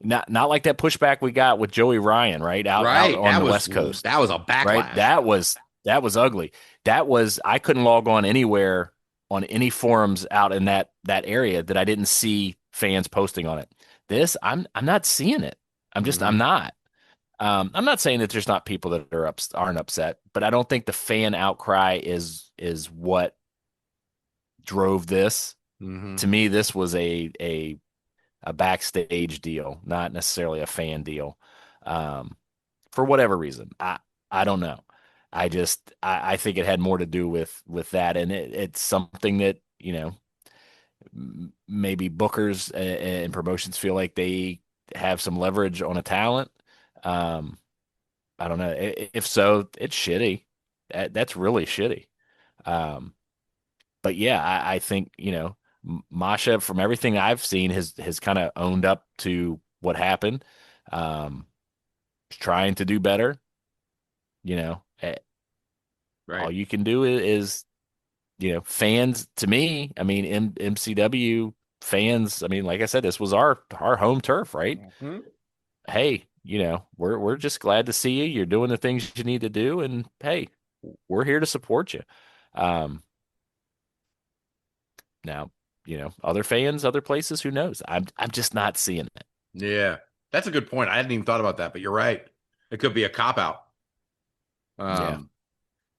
not like that pushback we got with Joey Ryan, right? Out Right. on the West Coast. That was a Right? backlash. That was ugly. I couldn't log on anywhere on any forums out in that area that I didn't see fans posting on it. I'm not seeing it. I'm Mhm. not. I'm not saying that there's not people that aren't upset, but I don't think the fan outcry is what drove this. Mhm. To me, this was a backstage deal, not necessarily a fan deal. Um, for whatever reason, I don't know. I think it had more to do with that, and it's something that maybe bookers and promotions feel like they have some leverage on a talent. Um, I don't know. If so, it's shitty. That's really shitty. Um, but yeah, I think, Masha, from everything I've seen, has kind of owned up to what happened. Um, trying to do better. All Right. you can do is, fans. To me, I mean, MCW fans. I mean, like I said, this was our home turf, right? Mhm. Hey, we're just glad to see you. You're doing the things you need to do, and hey, we're here to support you. Um, Now, other fans, other places, who knows? I'm just not seeing it. Yeah. That's a good point. I hadn't even thought about that, but you're right. It could be a cop out. Yeah. Um,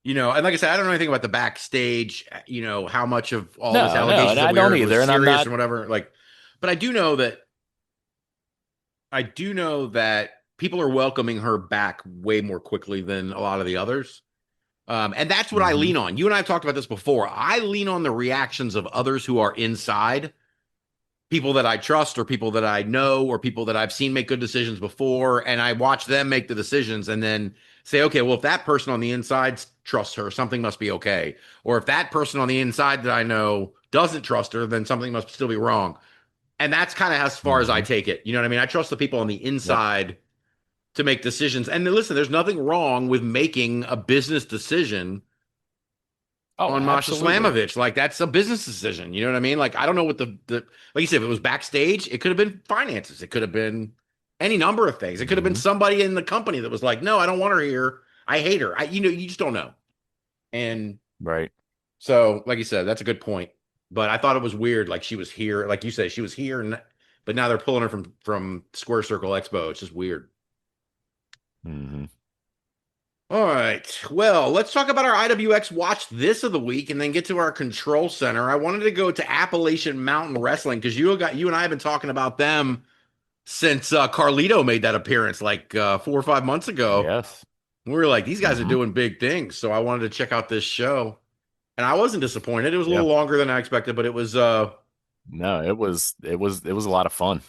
and like I said, I don't know anything about the backstage, how much of all this No, no, and allegations that I we don't heard was either. And I'm serious not. and whatever. Like, but I do know that people are welcoming her back way more quickly than a lot of the others. And that's what I Hmm. lean on. You and I have talked about this before. I lean on the reactions of others who are inside, people that I trust or people that I know or people that I've seen make good decisions before. And I watch them make the decisions and then say, okay, well, if that person on the inside trusts her, something must be okay. Or if that person on the inside that I know doesn't trust her, then something must still be wrong. And that's kind of as far as I Hmm. take it. You know what I mean? I trust the people on the Yep. inside to make decisions. And listen, there's nothing wrong with making a business decision Oh, on Masha absolutely. Slamovich. Like that's a business decision. You know what I mean? Like I don't know what the like you said, if it was backstage, it could have been finances. It could have been any number of things. It could have been Hmm. somebody in the company that was like, no, I don't want her here. I hate her. You just don't know. And Right. so, like you said, that's a good point. But I thought it was weird. Like she was here, like you said, she was here, but now they're pulling her from Square Circle Expo. It's just weird. Hmm. All right. Well, let's talk about our IWX Watch This of the week and then get to our control center. I wanted to go to Appalachian Mountain Wrestling because you and I have been talking about them since Carlito made that appearance like 4 or 5 months ago. Yes. We were like, these guys are Hmm. doing big things. So I wanted to check out this show. And I wasn't disappointed. It was a Yeah. little longer than I expected, but it was No, it was a lot of fun.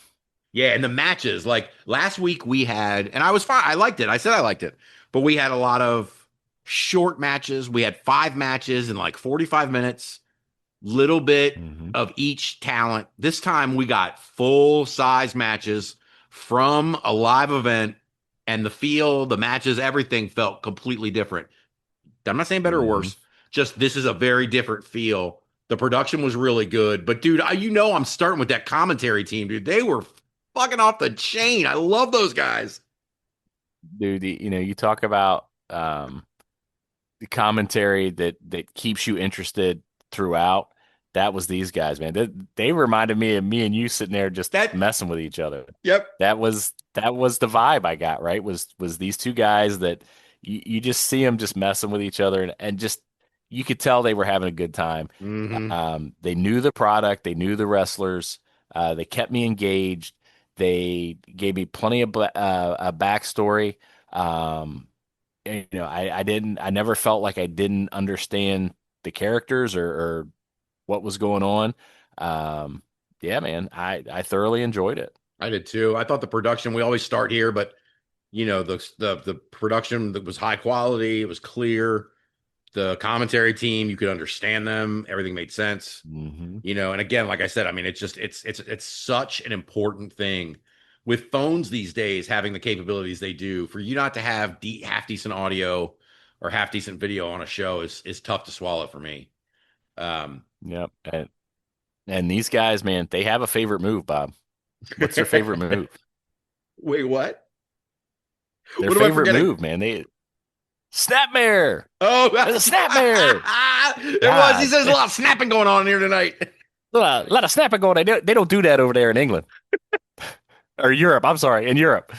yeah, and the matches, like last week we had, and I was fine. I liked it. I said I liked it, but we had a lot of short matches. We had 5 matches in like 45 minutes, little bit Hmm. of each talent. This time we got full size matches from a live event, and the feel, the matches, everything felt completely different. I'm not saying better or Hmm. worse, just this is a very different feel. The production was really good, but dude, I'm starting with that commentary team, dude. They were fucking off the chain. I love those guys. Dude, you talk about the commentary that keeps you interested throughout. That was these guys, man. They reminded me of me and you sitting there just That, messing with each other. yep. That was the vibe I got, right? Was these two guys that you just see them just messing with each other, and just you could tell they were having a good time. Mm-hmm. They knew the product, they knew the wrestlers, they kept me engaged. They gave me plenty of a backstory. I never felt like I didn't understand the characters or what was going on. Um, yeah, man, I thoroughly enjoyed it. I did too. I thought the production, we always start here, but the production that was high quality, it was clear. The commentary team, you could understand them, everything made sense. Hmm. And again, like I said, I mean, it's such an important thing with phones these days having the capabilities they do. For you not to have half decent audio or half decent video on a show is tough to swallow for me. Um, Yep. And these guys, man, they have a favorite move, Bob. What's their favorite move? Wait, what? Their What am I favorite forgetting? move, man. They snapmare. Oh, There's a snapmare. there was. He God, says there's a lot of snapping going on here tonight. a lot of snapping going. They don't do that over there in England or Europe. I'm sorry, in Europe.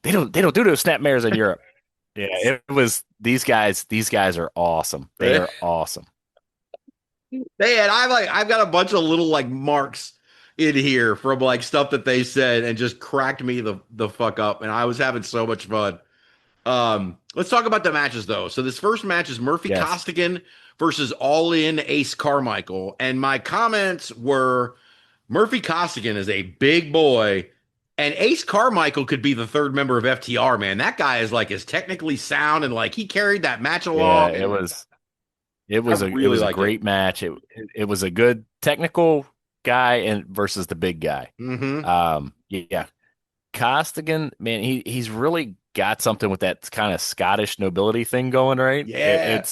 They don't do those snapmares in Europe. Yeah, it was these guys. These guys are awesome. They are awesome. Man, I've got a bunch of little like marks in here from like stuff that they said and just cracked me the fuck up. And I was having so much fun. Let's talk about the matches though. So this first match is Murphy Yes. Costigan versus All In Ace Carmichael. And my comments were Murphy Costigan is a big boy, and Ace Carmichael could be the third member of FTR, man. That guy is technically sound, and like he carried that match Yeah, along. it was I a really it was a like great match. It was a good technical guy and versus the big guy. Yeah. Costigan, man, he's really got something with that kind of Scottish nobility thing going, right? Yeah.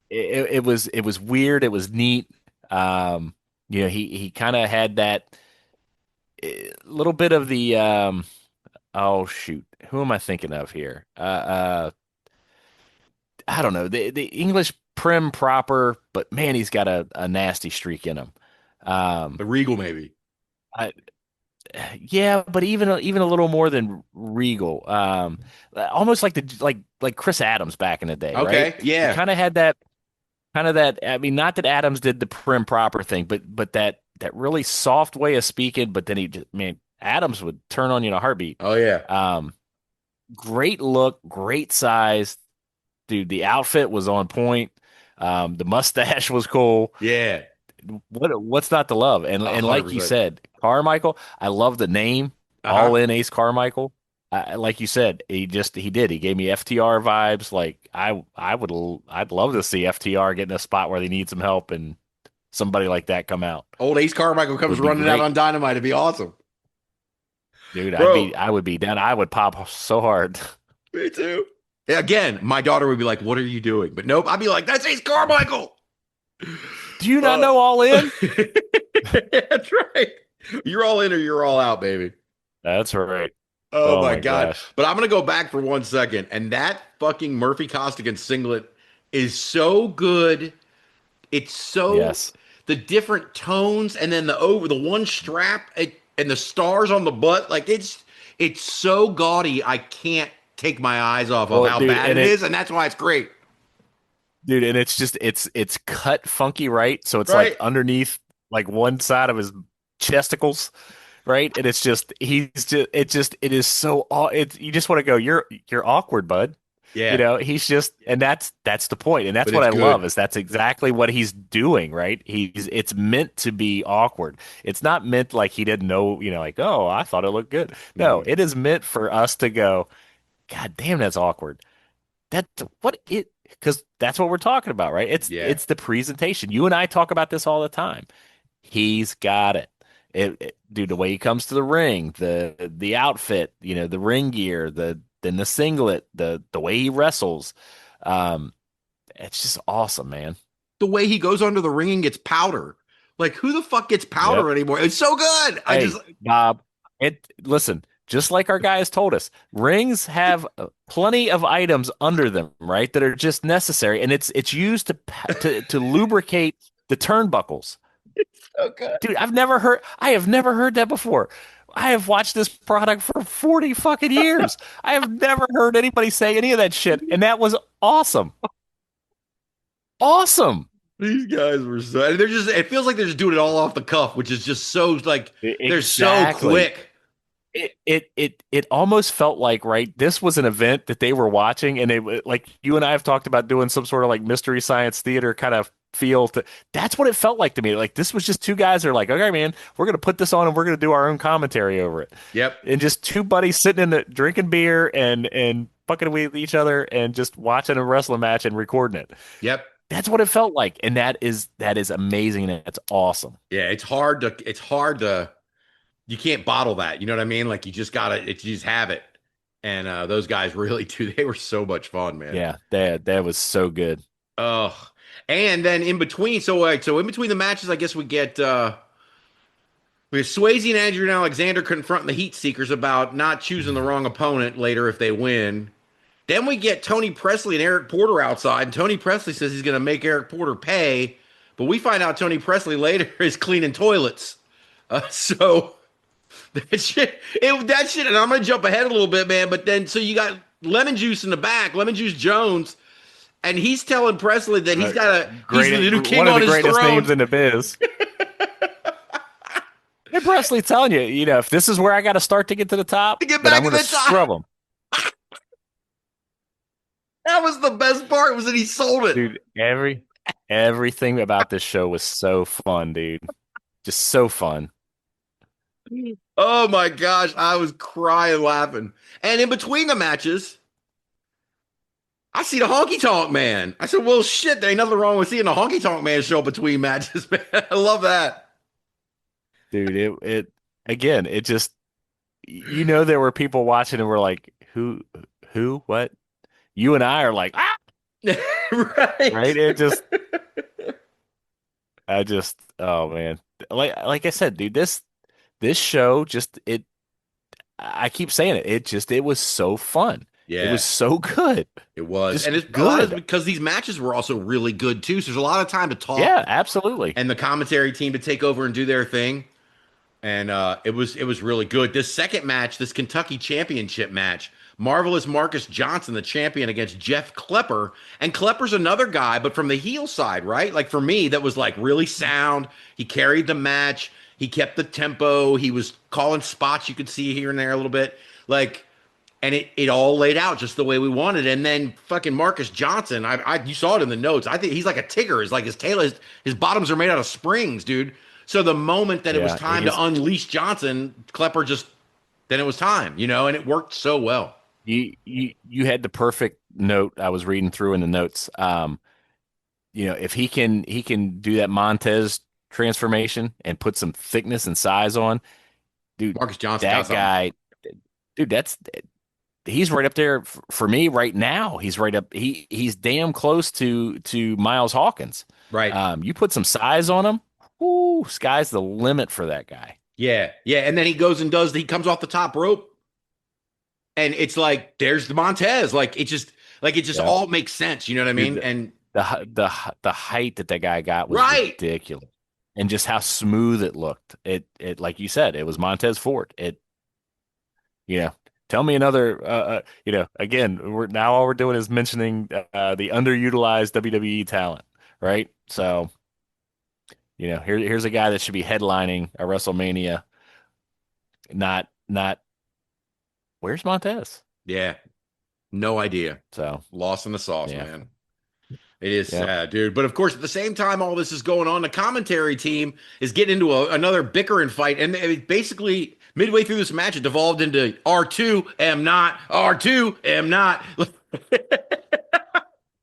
It was weird. It was neat. He kind of had that little bit of the oh shoot, who am I thinking of here? I don't know, the English prim proper, but man, he's got a nasty streak in him. The Regal, maybe. I, yeah, but even a little more than Regal, almost like like Chris Adams back in the day, Okay, right? He yeah. kind of had that kind of that. I mean, not that Adams did the prim proper thing, but that really soft way of speaking. But then Adams would turn on you in a heartbeat. Oh yeah. Great look, great size, dude. The outfit was on point. The mustache was cool. Yeah. What's not to love? And 100%. like you said, Carmichael, I love the name. All in Ace Carmichael. Like you said, he did. He gave me FTR vibes. Like I'd love to see FTR get in a spot where they need some help and somebody like that come out. Old Ace Carmichael comes Would be running out great. on Dynamite. It'd be awesome. Dude, Bro. I would be down. I would pop so hard. Me too. Again, my daughter would be like, "What are you doing?" But nope, I'd be like, "That's Ace Carmichael." Do you not know All In? That's right. You're all in or you're all out, baby. That's right. Oh, my God. gosh. But I'm going to go back for 1 second. And that fucking Murphy Costigan singlet is so good. It's so Yes. the different tones and then the one strap and the stars on the butt. Like it's so gaudy. I can't take my eyes off of Well, how dude, bad and it is. And that's why it's great. Dude, and it's just it's cut funky, right? So it's Right. like underneath like one side of his chesticles, right? And it's just it is so you just want to go, you're awkward, bud. Yeah. You know, he's just, and that's the point. And that's But what I it's love good. is that's exactly what he's doing, right? It's meant to be awkward. It's not meant like he didn't know, like, oh, I thought it looked good. No, Mhm. it is meant for us to go, God damn, that's awkward. That's what it, because that's what we're talking about, right? Yeah. It's the presentation. You and I talk about this all the time. He's got it. Dude, the way he comes to the ring, the outfit, the ring gear, then the singlet, the way he wrestles, um, it's just awesome, man. The way he goes under the ring and gets powder. Like who the fuck gets powder Yep. anymore? It's so good. Hey, Bob, listen, just like our guys told us, rings have plenty of items under them, right? That are just necessary, and it's used to lubricate the turnbuckles. so good. Dude, I have never heard that before. I have watched this product for 40 fucking years. I have never heard anybody say any of that shit, and that was awesome. Awesome. These guys were so they're just it feels like they're just doing it all off the cuff, which is just so like they're so Exactly. quick. It almost felt like, right, this was an event that they were watching, and they like you and I have talked about doing some sort of like mystery science theater kind of feel to that's what it felt like to me. Like this was just two guys that are like, okay, man, we're gonna put this on and we're gonna do our own commentary over it. Yep. And just two buddies sitting in the drinking beer and fucking with each other and just watching a wrestling match and recording it. Yep. That's what it felt like. And that is amazing and that's awesome. Yeah, it's hard to you can't bottle that. You know what I mean? Like you just you just have it. And those guys really do. They were so much fun, man. Yeah, that was so good. Oh, And then in between, so in between the matches, I guess we have Swayze and Andrew Alexander confronting the Heat Seekers about not choosing the wrong opponent later if they win. Then we get Tony Presley and Eric Porter outside, and Tony Presley says he's going to make Eric Porter pay, but we find out Tony Presley later is cleaning toilets. So that shit, and I'm going to jump ahead a little bit, man, but then, so you got Lemon Juice in the back, Lemon Juice Jones, and he's telling Presley that he's the new king on his throne. One of the greatest names in the biz. Hey, Presley telling you, if this is where I got to start to get to the top, to get back I'm going to scrub him. That was the best part, was that he sold it. Dude, everything about this show was so fun, dude. Just so fun. Oh my gosh, I was crying laughing. And in between the matches, I see the Honky Tonk Man. I said, well, shit, there ain't nothing wrong with seeing the Honky Tonk Man show between matches, man. I love that. Dude, it just, there were people watching and were like, who, what? You and I are like, ah! Right? Oh man. Like I said, dude, this show I keep saying it was so fun. Yeah. It was so good. It was. Just and it's good because these matches were also really good too. So there's a lot of time to talk. Yeah, absolutely. And the commentary team to take over and do their thing. And it was really good. This second match, this Kentucky Championship match, Marvelous Marcus Johnson, the champion, against Jeff Klepper. And Klepper's another guy, but from the heel side, right? Like for me, that was like really sound. He carried the match. He kept the tempo. He was calling spots you could see here and there a little bit. And it all laid out just the way we wanted. And then fucking Marcus Johnson, you saw it in the notes. I think he's like a tigger. It's like his tail, his bottoms are made out of springs, dude. So the moment that it was time to unleash Johnson, Klepper then it was time, and it worked so well. You had the perfect note I was reading through in the notes. If he can do that Montez transformation and put some thickness and size on, dude, Marcus Johnson, that guy, dude, he's right up there for me right now. He's right up. He's damn close to Miles Hawkins. Right. You put some size on him. Ooh, sky's the limit for that guy. Yeah. And then he goes and he comes off the top rope. And it's like, there's the Montez. It just all makes sense. You know what I mean? Dude, and the height that guy got was ridiculous. And just how smooth it looked. It like you said, it was Montez Ford. Tell me another, again, all we're doing is mentioning the underutilized WWE talent, right? So, here's a guy that should be headlining a WrestleMania. Not, where's Montez? Yeah. No idea. So lost in the sauce, man. It is sad, dude. But of course, at the same time all this is going on, the commentary team is getting into another bickering fight. And basically, midway through this match, it devolved into R2, am not, R2, am not.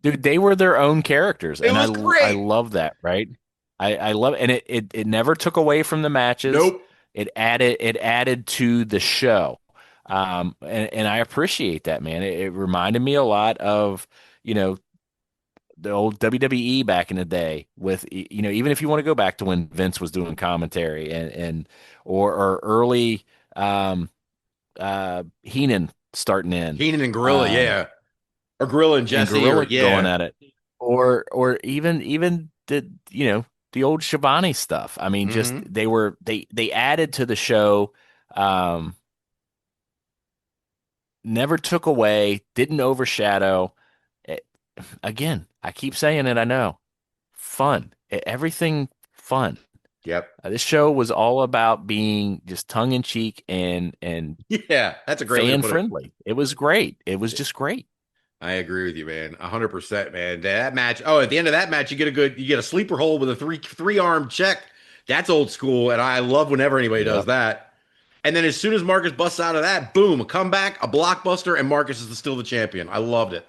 Dude, they were their own characters. It was great. I love that, right? I love it. And it never took away from the matches. Nope. It added to the show. And I appreciate that, man. It reminded me a lot of, the old WWE back in the day with, even if you want to go back to when Vince was doing commentary or early Heenan starting in. Heenan and Gorilla, yeah. Or Gorilla and Jesse. Going at it. Or even the old Shivani stuff. I mean, just they added to the show, never took away, didn't overshadow. Again, I keep saying it. I know, fun. Everything fun. Yep. This show was all about being just tongue in cheek and yeah, that's a great fan friendly. It was great. It was just great. I agree with you, man. 100%, man. That match. Oh, at the end of that match, you get a sleeper hold with a three arm check. That's old school, and I love whenever anybody does that. And then as soon as Marcus busts out of that, boom, a comeback, a blockbuster, and Marcus is still the champion. I loved it.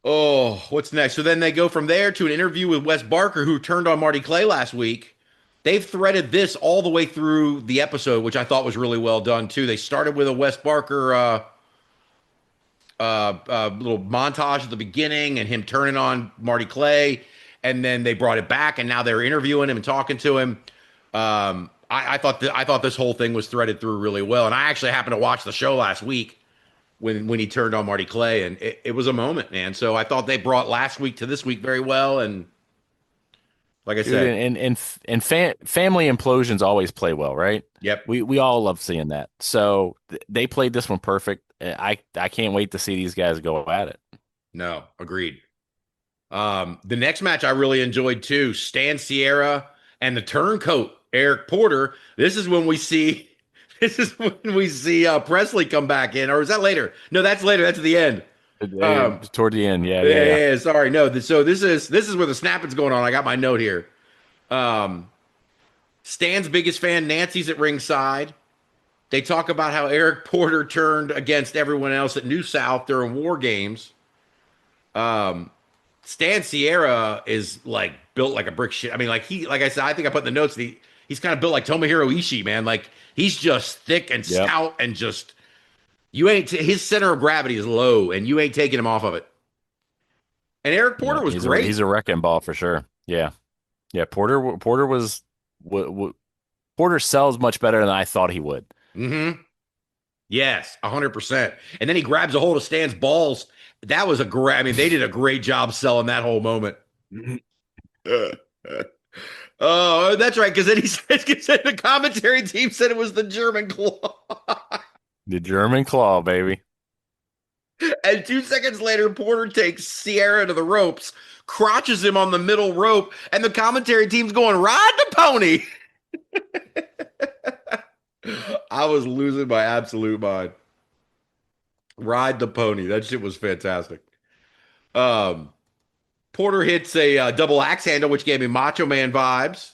Oh, what's next? So then they go from there to an interview with Wes Barker, who turned on Marty Clay last week. They've threaded this all the way through the episode, which I thought was really well done, too. They started with a Wes Barker little montage at the beginning and him turning on Marty Clay, and then they brought it back, and now they're interviewing him and talking to him. I thought this whole thing was threaded through really well, and I actually happened to watch the show last week when he turned on Marty Clay, and it was a moment, man. So I thought they brought last week to this week very well, and like I said, family implosions always play well, right? Yep. We all love seeing that. So they played this one perfect. I can't wait to see these guys go at it. No, agreed. The next match I really enjoyed too, Stan Sierra and the turncoat Eric Porter. This is when we see Presley come back in, or is that later? No, that's later. That's at the end. Toward the end, yeah. Sorry, no. So this is where the snapping's going on. I got my note here. Stan's biggest fan, Nancy's at ringside. They talk about how Eric Porter turned against everyone else at New South during War Games. Stan Sierra is like built like a brick shit. I mean, like I said, I think I put in the notes. He's kind of built like Tomohiro Ishii, man. Like he's just thick and stout and just his center of gravity is low, and you ain't taking him off of it. And Eric Porter was great. He's a wrecking ball for sure. Yeah. Porter was Porter sells much better than I thought he would. Mm-hmm. Yes, 100%. And then he grabs a hold of Stan's balls. That was I mean, they did a great job selling that whole moment. Oh, that's right. Because then he said the commentary team said it was the German claw. The German claw, baby. And 2 seconds later, Porter takes Sierra to the ropes, crotches him on the middle rope, and the commentary team's going, ride the pony. I was losing my absolute mind. Ride the pony. That shit was fantastic. Porter hits a double axe handle, which gave me Macho Man vibes.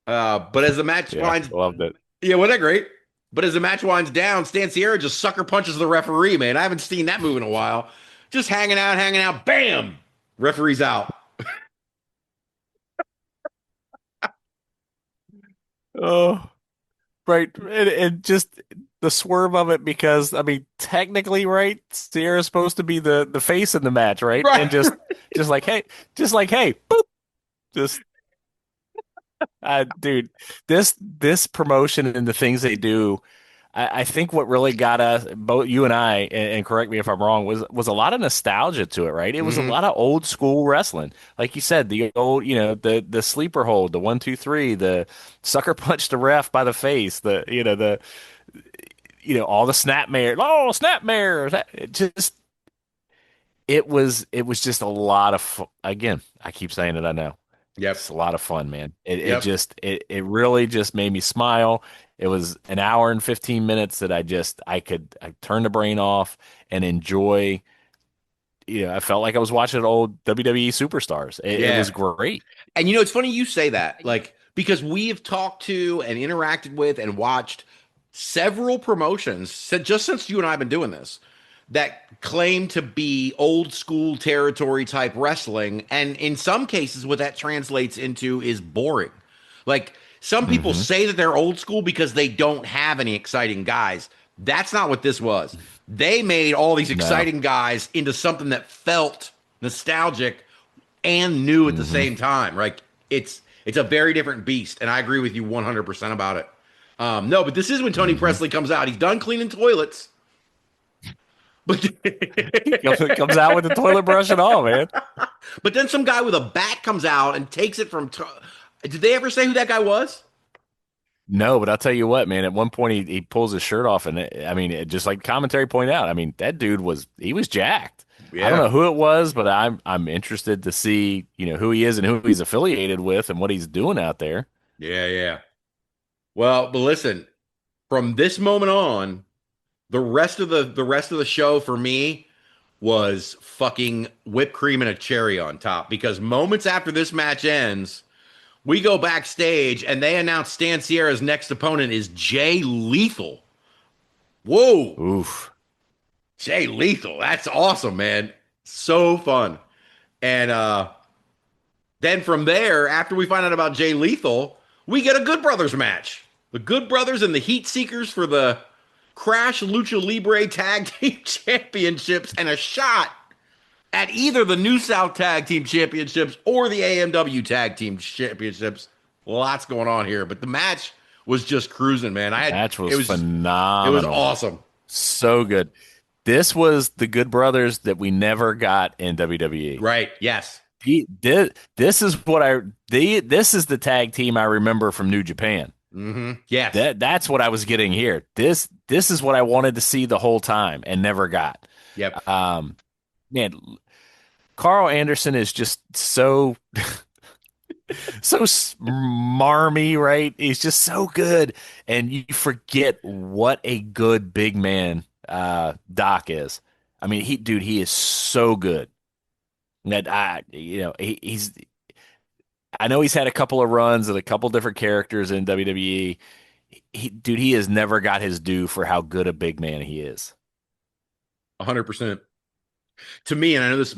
But as the match winds, loved it. Yeah, wasn't that great? But as the match winds down, Stan Sierra just sucker punches the referee, man. I haven't seen that move in a while. Just hanging out. Bam! Referee's out. Oh, right. And just the swerve of it, because, I mean, technically, right, Sierra's supposed to be the face in the match, right? And just like, hey, boop. Just, dude, this promotion and the things they do, I think what really got us, both you and I, and correct me if I'm wrong, was a lot of nostalgia to it, right? It was a lot of old school wrestling. Like you said, the old, the sleeper hold, the 1, 2, 3, the sucker punch the ref by the face, all the snapmares. It was just a lot of again, I keep saying it, I know. Yep. It's a lot of fun, man. It really just made me smile. It was an hour and 15 minutes that I could turn the brain off and enjoy. I felt like I was watching old WWE superstars. It was great. And it's funny you say that, like, because we have talked to and interacted with and watched several promotions just since you and I have been doing this that claim to be old school territory type wrestling. And in some cases, what that translates into is boring. Like, some people say that they're old school because they don't have any exciting guys. That's not what this was. They made all these exciting guys into something that felt nostalgic and new at the same time. Like, it's a very different beast. And I agree with you 100% about it. No, but this is when Tony Presley comes out. He's done cleaning toilets. But he comes out with the toilet brush and all, man. But then some guy with a bat comes out and takes it from. Did they ever say who that guy was? No, but I'll tell you what, man. At one point, he pulls his shirt off, and just like commentary pointed out, I mean, that dude was jacked. Yeah. I don't know who it was, but I'm interested to see who he is and who he's affiliated with and what he's doing out there. Yeah. Well, but listen, from this moment on, the rest of the show for me was fucking whipped cream and a cherry on top, because moments after this match ends, we go backstage and they announce Stan Sierra's next opponent is Jay Lethal. Whoa. Oof. Jay Lethal. That's awesome, man. So fun. And then from there, after we find out about Jay Lethal, we get a Good Brothers match. The Good Brothers and the Heat Seekers for the Crash Lucha Libre Tag Team Championships and a shot at either the New South Tag Team Championships or the AMW Tag Team Championships. Lots going on here, but the match was just cruising, man. Match was It phenomenal. was awesome. So good. This was the Good Brothers that we never got in WWE. Right. Yes. This is the tag team I remember from New Japan. Mm-hmm. Yes. That's what I was getting here. This is what I wanted to see the whole time and never got. Yep. Man, Carl Anderson is just so so smarmy, right? He's just so good, and you forget what a good big man Doc is. I mean, he is so good. That he's. I know he's had a couple of runs with a couple different characters in WWE. He has never got his due for how good a big man he is. 100%. To me, and I know this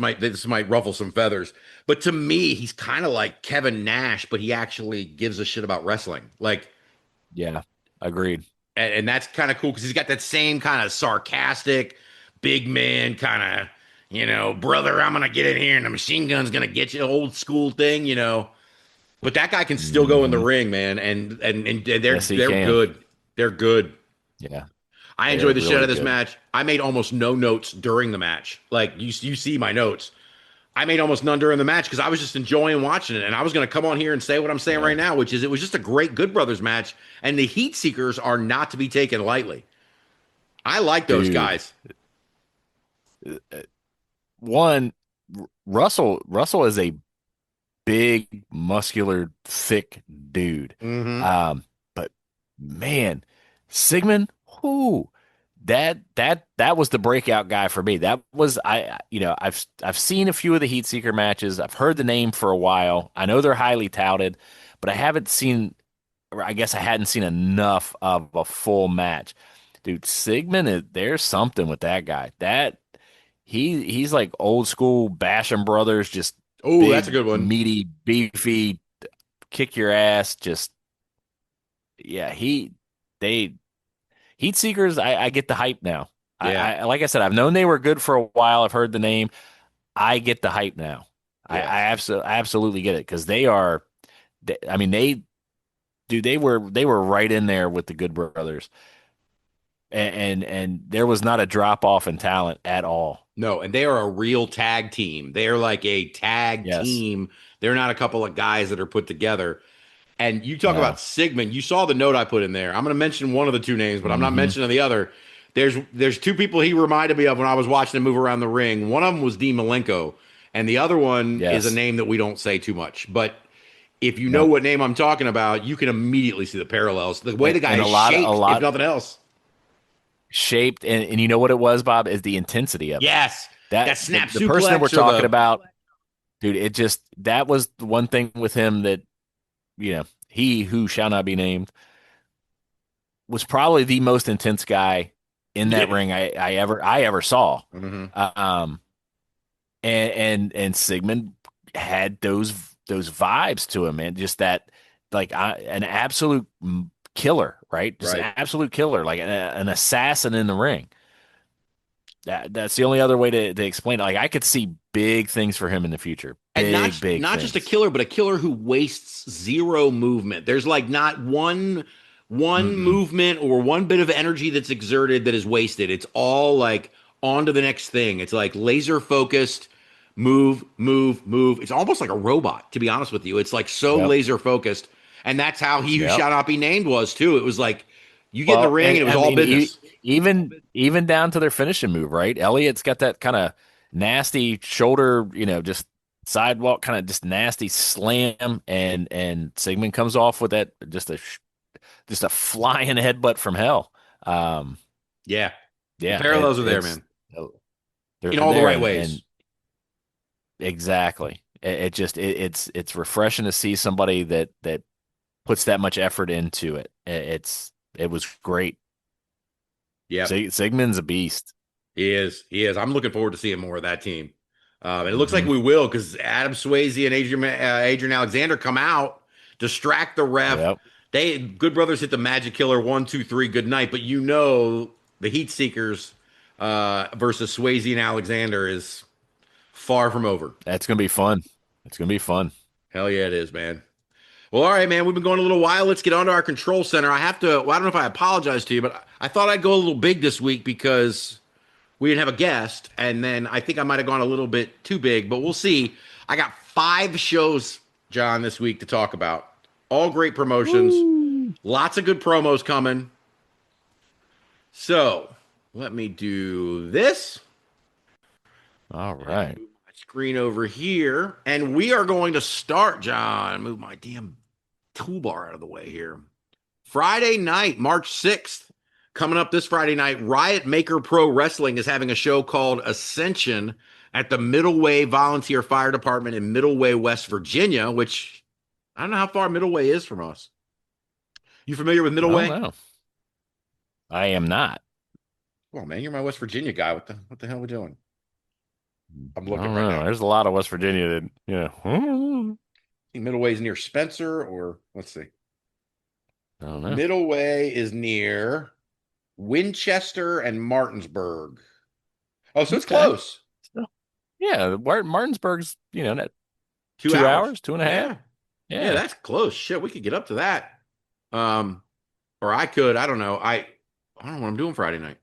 might ruffle some feathers, but to me, he's kind of like Kevin Nash, but he actually gives a shit about wrestling. Like, yeah, agreed. And that's kind of cool because he's got that same kind of sarcastic, big man kind of, brother, I'm gonna get in here and the machine gun's gonna get you, old school thing, But that guy can still go in the ring, man, and they're good. They're good. Yeah. I enjoyed the shit out of this match. I made almost no notes during the match. Like, you see my notes. I made almost none during the match because I was just enjoying watching it. And I was going to come on here and say what I'm saying right now, which is it was just a great Good Brothers match. And the Heat Seekers are not to be taken lightly. I like those guys. One, Russell is a big, muscular, thick dude. Mm-hmm. But man, Sigmund, that was the breakout guy for me. That was I've seen a few of the Heat Seeker matches. I've heard the name for a while. I know they're highly touted, but I hadn't seen enough of a full match. Dude, Sigmund there's something with that guy. He's like old school Basham Brothers, just big, that's a good one. Meaty, beefy, kick your ass. Just Heat Seekers. I get the hype now. Yeah. Like I said, I've known they were good for a while. I've heard the name. I get the hype now. Yeah. I absolutely get it because they are. I mean, they were right in there with the Good Brothers. And there was not a drop off in talent at all. No, and they are a real tag team. They are like a tag team. They're not a couple of guys that are put together. And you talk about Sigmund. You saw the note I put in there. I'm going to mention one of the two names, but I'm not mentioning the other. There's two people he reminded me of when I was watching him move around the ring. One of them was Dean Malenko, and the other one is a name that we don't say too much. But if you know what name I'm talking about, you can immediately see the parallels. The way the guy is shaped, if nothing else. Shaped, and you know what it was, Bob, is the intensity of it. Yes. That snap the person that we're talking about, dude, that was the one thing with him that, he who shall not be named was probably the most intense guy in that ring I ever saw. Mm-hmm. And Sigmund had those vibes to him, and just that, like, an absolute killer, right? Just an absolute killer, like an assassin in the ring. That's the only other way to explain it. Like, I could see big things for him in the future. Not just a killer, but a killer who wastes zero movement. There's like not one movement or one bit of energy that's exerted that is wasted. It's all like on to the next thing. It's like laser focused, move. It's almost like a robot, to be honest with you. It's like so laser focused. And that's how he who shall not be named was too. It was like you get in the ring and it was all business. Even down to their finishing move, right? Elliot's got that kind of nasty shoulder, just sidewalk kind of just nasty slam, and Sigmund comes off with that just a flying headbutt from hell. The parallels are there, man. In all the right ways. Exactly. It's refreshing to see somebody that puts that much effort into it. It was great. Yeah, Sigmund's a beast. He is. I'm looking forward to seeing more of that team. And it looks like we will, because Adam Swayze and Adrian Alexander come out, distract the ref. Yep. Good Brothers hit the Magic Killer 1, 2, 3, good night. But the Heat Seekers versus Swayze and Alexander is far from over. That's gonna be fun. It's gonna be fun. Hell yeah, it is, man. Well, all right, man. We've been going a little while. Let's get on to our control center. I have to. Well, I don't know if I apologize to you, but I thought I'd go a little big this week because we didn't have a guest, and then I think I might have gone a little bit too big. But we'll see. I got 5 shows, John, this week to talk about. All great promotions. Woo. Lots of good promos coming. So let me do this. All right. Move my screen over here, and we are going to start, John. Move my damn toolbar out of the way here. Friday night, March 6th. Coming up this Friday night, Riot Maker Pro Wrestling is having a show called Ascension at the Middleway Volunteer Fire Department in Middleway, West Virginia, which I don't know how far Middleway is from us. You familiar with Middleway? Oh, no. I am not. Come on, man. You're my West Virginia guy. What the hell are we doing? I'm I looking don't right know. now. There's a lot of West Virginia that, I think Middleway's near Spencer, or let's see. I don't know. Middleway is near Winchester and Martinsburg. Oh, so it's Okay. close. Yeah, Martinsburg's, that 2 hours, 2.5. Yeah. Yeah, that's close. Shit, we could get up to that. Or I could. I don't know. I don't know what I'm doing Friday night.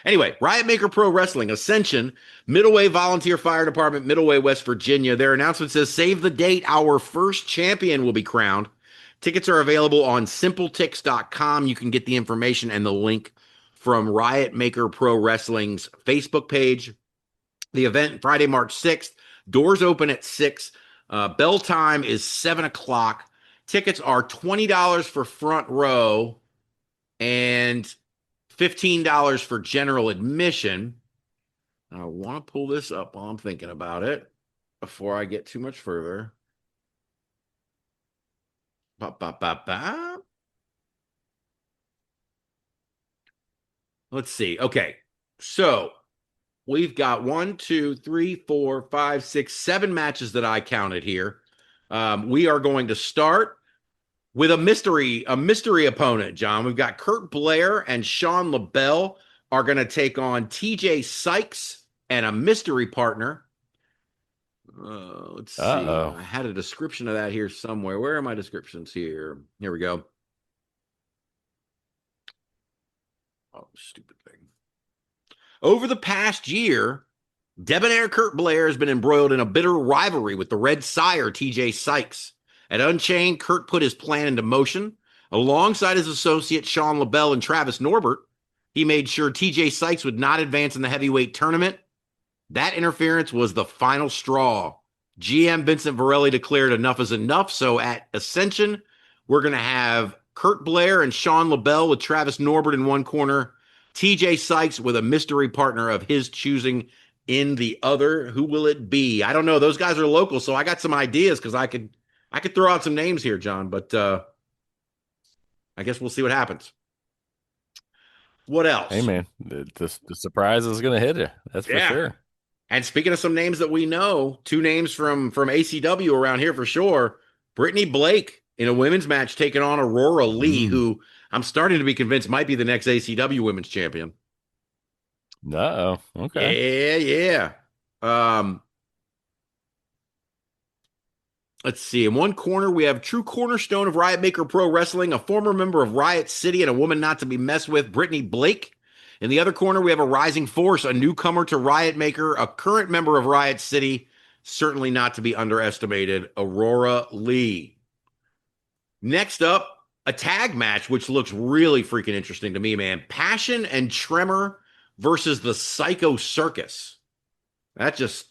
Anyway, Riot Maker Pro Wrestling, Ascension, Middleway Volunteer Fire Department, Middleway, West Virginia. Their announcement says, save the date. Our first champion will be crowned. Tickets are available on simpletix.com. You can get the information and the link from Riot Maker Pro Wrestling's Facebook page. The event, Friday, March 6th. Doors open at 6. Bell time is 7 o'clock. Tickets are $20 for front row and $15 for general admission. I want to pull this up while I'm thinking about it before I get too much further. Let's see. Okay. So we've got 1, 2, 3, 4, 5, 6, 7 matches that I counted here. We are going to start with a mystery opponent, John. We've got Kurt Blair and Sean LaBelle are going to take on TJ Sykes and a mystery partner. Let's see. Uh-oh. I had a description of that here somewhere. Where are my descriptions here? Here we go. Oh, stupid thing. Over the past year, debonair Kurt Blair has been embroiled in a bitter rivalry with the Red Sire, TJ Sykes. At Unchained, Kurt put his plan into motion. Alongside his associate Sean LaBelle and Travis Norbert, he made sure TJ Sykes would not advance in the heavyweight tournament. That interference was the final straw. GM Vincent Varelli declared enough is enough, so at Ascension, we're going to have Kurt Blair and Sean LaBelle with Travis Norbert in one corner, TJ Sykes with a mystery partner of his choosing in the other. Who will it be? I don't know. Those guys are local, so I got some ideas because I could throw out some names here, John, but I guess we'll see what happens. What else? Hey, man, the surprise is going to hit you. That's for sure. And speaking of some names that we know, 2 names from ACW around here for sure. Brittany Blake in a women's match taking on Aurora Lee, who I'm starting to be convinced might be the next ACW women's champion. Uh-oh. Okay. Yeah. Let's see. In one corner, we have true cornerstone of Riot Maker Pro Wrestling, a former member of Riot City and a woman not to be messed with, Brittany Blake. In the other corner, we have a rising force, a newcomer to Riot Maker, a current member of Riot City, certainly not to be underestimated, Aurora Lee. Next up, a tag match, which looks really freaking interesting to me, man. Passion and Tremor versus the Psycho Circus. That just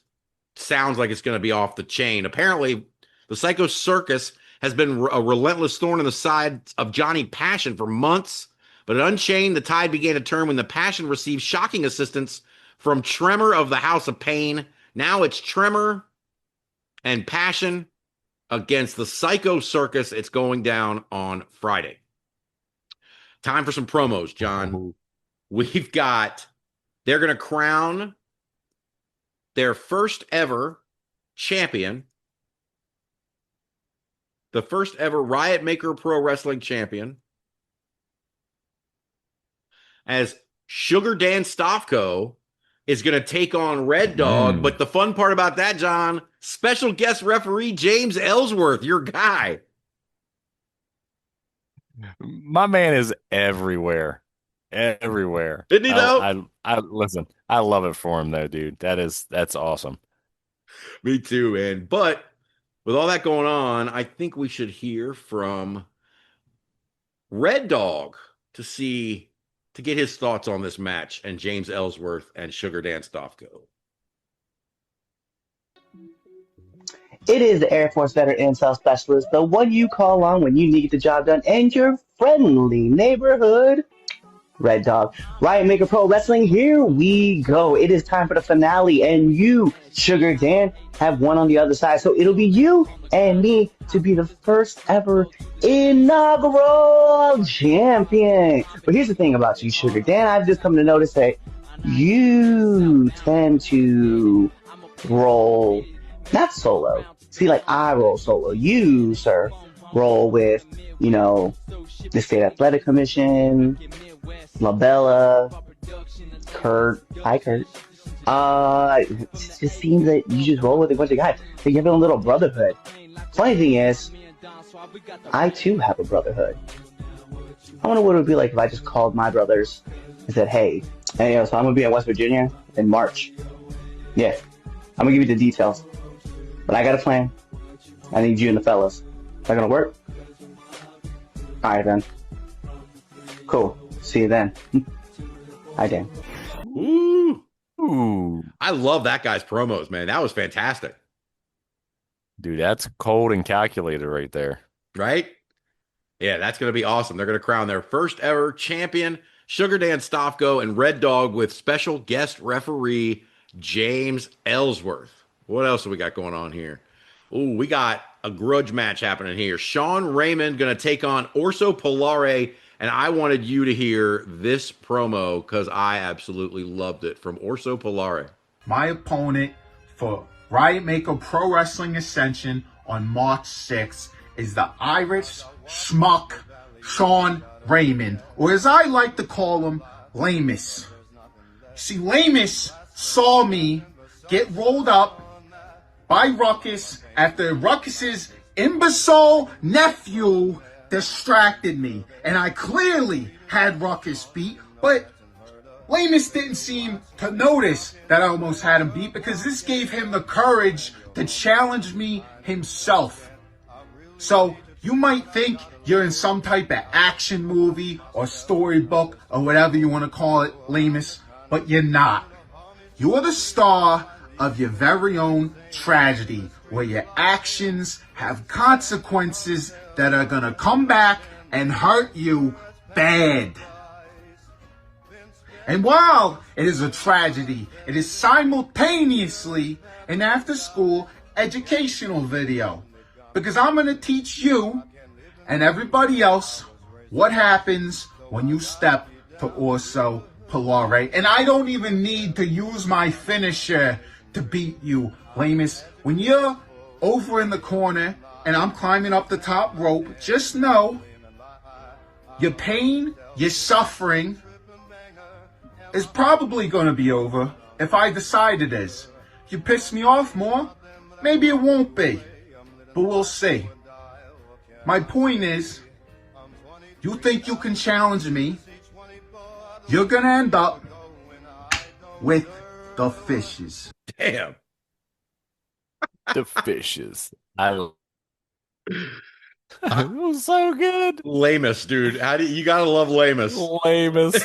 sounds like it's going to be off the chain. Apparently, the Psycho Circus has been a relentless thorn in the side of Johnny Passion for months. But at Unchained, the tide began to turn when the Passion received shocking assistance from Tremor of the House of Pain. Now it's Tremor and Passion against the Psycho Circus. It's going down on Friday. Time for some promos, John. We've got, they're going to crown their first ever champion, the first ever Riot Maker Pro Wrestling champion, as Sugar Dan Stofko is going to take on Red Dog. But the fun part about that, John, special guest referee James Ellsworth, your guy. My man is everywhere. Everywhere. Isn't he though? I listen, I love it for him though, dude. That's awesome. Me too, man. But with all that going on, I think we should hear from Red Dog to get his thoughts on this match and James Ellsworth and Sugar Dan Stofko. It is the Air Force Veteran Intel Specialist, the one you call on when you need the job done, and your friendly neighborhood Red Dog. Riot Maker Pro Wrestling, here we go. It is time for the finale, and you, Sugar Dan, have one on the other side. So it'll be you and me to be the first ever inaugural champion. But here's the thing about you, Sugar Dan. I've just come to notice that you tend to roll not solo. See, like I roll solo. You, sir, roll with, the State Athletic Commission, LaBella, Kurt. Hi, Kurt. It just seems that you just roll with a bunch of guys. So you have a little brotherhood. Funny thing is, I too have a brotherhood. I wonder what it would be like if I just called my brothers and said, hey, so I'm going to be in West Virginia in March. Yeah, I'm going to give you the details. But I got a plan. I need you and the fellas. Is that going to work? All right, then. Cool. See you then. Hi, Dan. Ooh. I love that guy's promos, man. That was fantastic. Dude, that's cold and calculated right there. Right? Yeah, that's going to be awesome. They're going to crown their first ever champion, Sugar Dan Stofko, and Red Dog with special guest referee James Ellsworth. What else do we got going on here? Ooh, we got a grudge match happening here. Sean Raymond going to take on Orso Polare, and I wanted you to hear this promo because I absolutely loved it from Orso Polare. My opponent for Riot Maker Pro Wrestling Ascension on March 6th is the Irish schmuck Sean Raymond, or as I like to call him, Lamus. See, Lamus saw me get rolled up by Ruckus after Ruckus's imbecile nephew distracted me. And I clearly had Ruckus beat, but Lamus didn't seem to notice that I almost had him beat because this gave him the courage to challenge me himself. So you might think you're in some type of action movie or storybook or whatever you want to call it, Lamus, but you're not. You're the star of your very own tragedy, where your actions have consequences that are gonna come back and hurt you bad. And while it is a tragedy, it is simultaneously an after-school educational video, because I'm gonna teach you and everybody else what happens when you step to Orso Polare. And I don't even need to use my finisher to beat you, Lamus. When you're over in the corner and I'm climbing up the top rope, just know your pain, your suffering is probably going to be over if I decide it is. You piss me off more, maybe it won't be, but we'll see. My point is, you think you can challenge me, you're going to end up with the fishes. Damn. The fishes. It was so good. Lamus, dude. You gotta love Lamus. Lamus.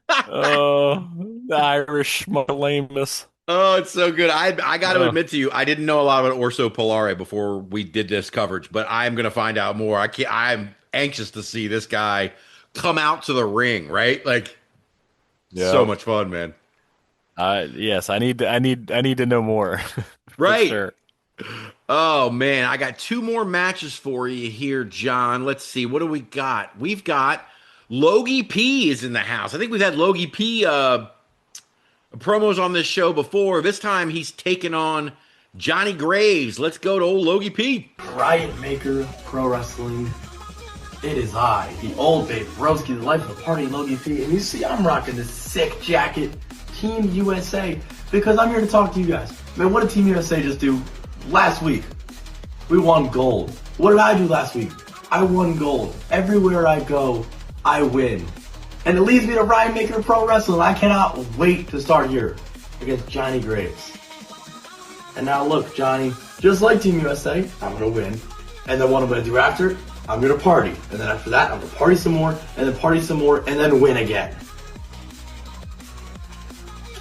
Oh, the Irish Lamus. Oh, it's so good. I got to admit to you, I didn't know a lot about Orso Polare before we did this coverage, but I'm gonna find out more. I'm anxious to see this guy come out to the ring, right? Like, so much fun, man. Yes, I need to know more. Right. Sure. Oh man, I got two more matches for you here, John. Let's see. What do we got? We've got Logie P is in the house. I think we've had Logie P promos on this show before. This time he's taking on Johnny Graves. Let's go to old Logie P. Riot Maker Pro Wrestling It is I, the old babe, Broski, the life of the party, Logie P. And you see, I'm rocking this sick jacket, Team USA, because I'm here to talk to you guys. Man, what did Team USA just do last week? We won gold. What did I do last week? I won gold. Everywhere I go, I win. And it leads me to Ryan Maker Pro Wrestling. I cannot wait to start here against Johnny Graves. And now look, Johnny, just like Team USA, I'm going to win. And then what I'm going to do after, I'm going to party. And then after that, I'm going to party some more, and then party some more, and then win again.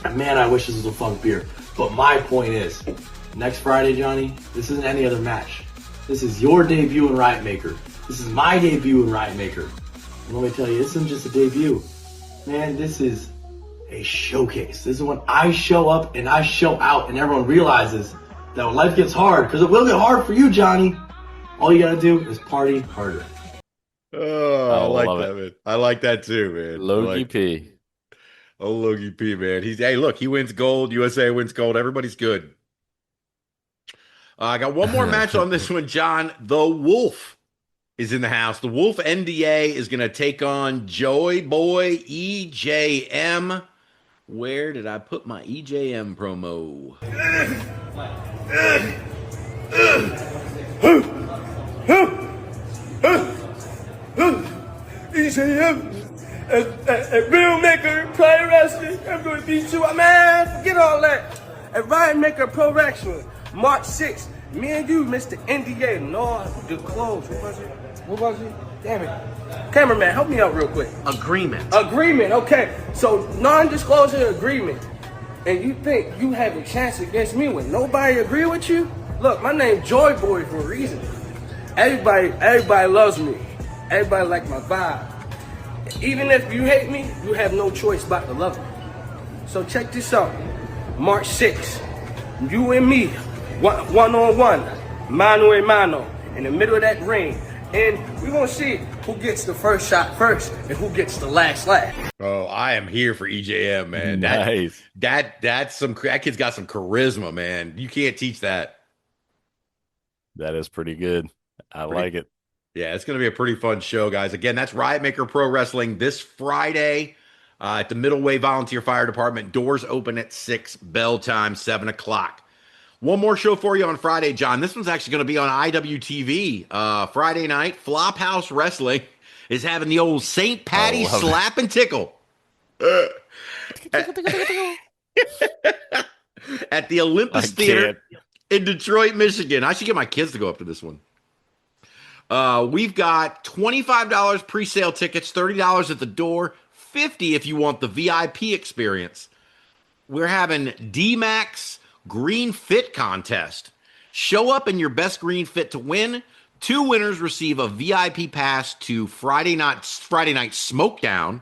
And man, I wish this was a fun beer. But my point is, next Friday, Johnny, this isn't any other match. This is your debut in Riot Maker. This is my debut in Riot Maker. And let me tell you, this isn't just a debut. Man, this is a showcase. This is when I show up and I show out and everyone realizes that when life gets hard, because it will get hard for you, Johnny, all you gotta do is party harder. Oh, I like that, man. I like that too, man. Logie P. Oh, Logie P, man. Hey, look, he wins gold. USA wins gold. Everybody's good. I got one more match on this one, John. The Wolf is in the house. The Wolf NDA is going to take on Joy Boy EJM. Where did I put my EJM promo? EJM, a real maker, pro wrestling. I'm going to beat you, man. Forget all that. A Riot Maker Pro Wrestling, March 6th. Me and you, Mr. NDA. No, the clothes. What was it? Damn it. Cameraman, help me out real quick. Agreement. Okay. So, non-disclosure agreement. And you think you have a chance against me when nobody agree with you? Look, my name's Joy Boy for a reason. Everybody loves me. Everybody like my vibe. Even if you hate me, you have no choice but to love me. So check this out. March 6th, you and me, one-on-one, mano a mano, in the middle of that ring. And we're going to see who gets the first shot first and who gets the last laugh. Oh, I am here for EJM, man. Nice. That kid's got some charisma, man. You can't teach that. That is pretty good. I like it. Yeah, it's going to be a pretty fun show, guys. Again, that's Riot Maker Pro Wrestling this Friday at the Middleway Volunteer Fire Department. Doors open at 6, bell time 7 o'clock. One more show for you on Friday, John. This one's actually going to be on IWTV. Friday night, Flophouse Wrestling is having the old St. Patty slap and tickle. At the Olympus Theater in Detroit, Michigan. I should get my kids to go up to this one. We've got $25 pre-sale tickets, $30 at the door, $50 if you want the VIP experience. We're having D-Max Green Fit Contest. Show up in your best green fit to win. 2 winners receive a VIP pass to Friday night Smokedown,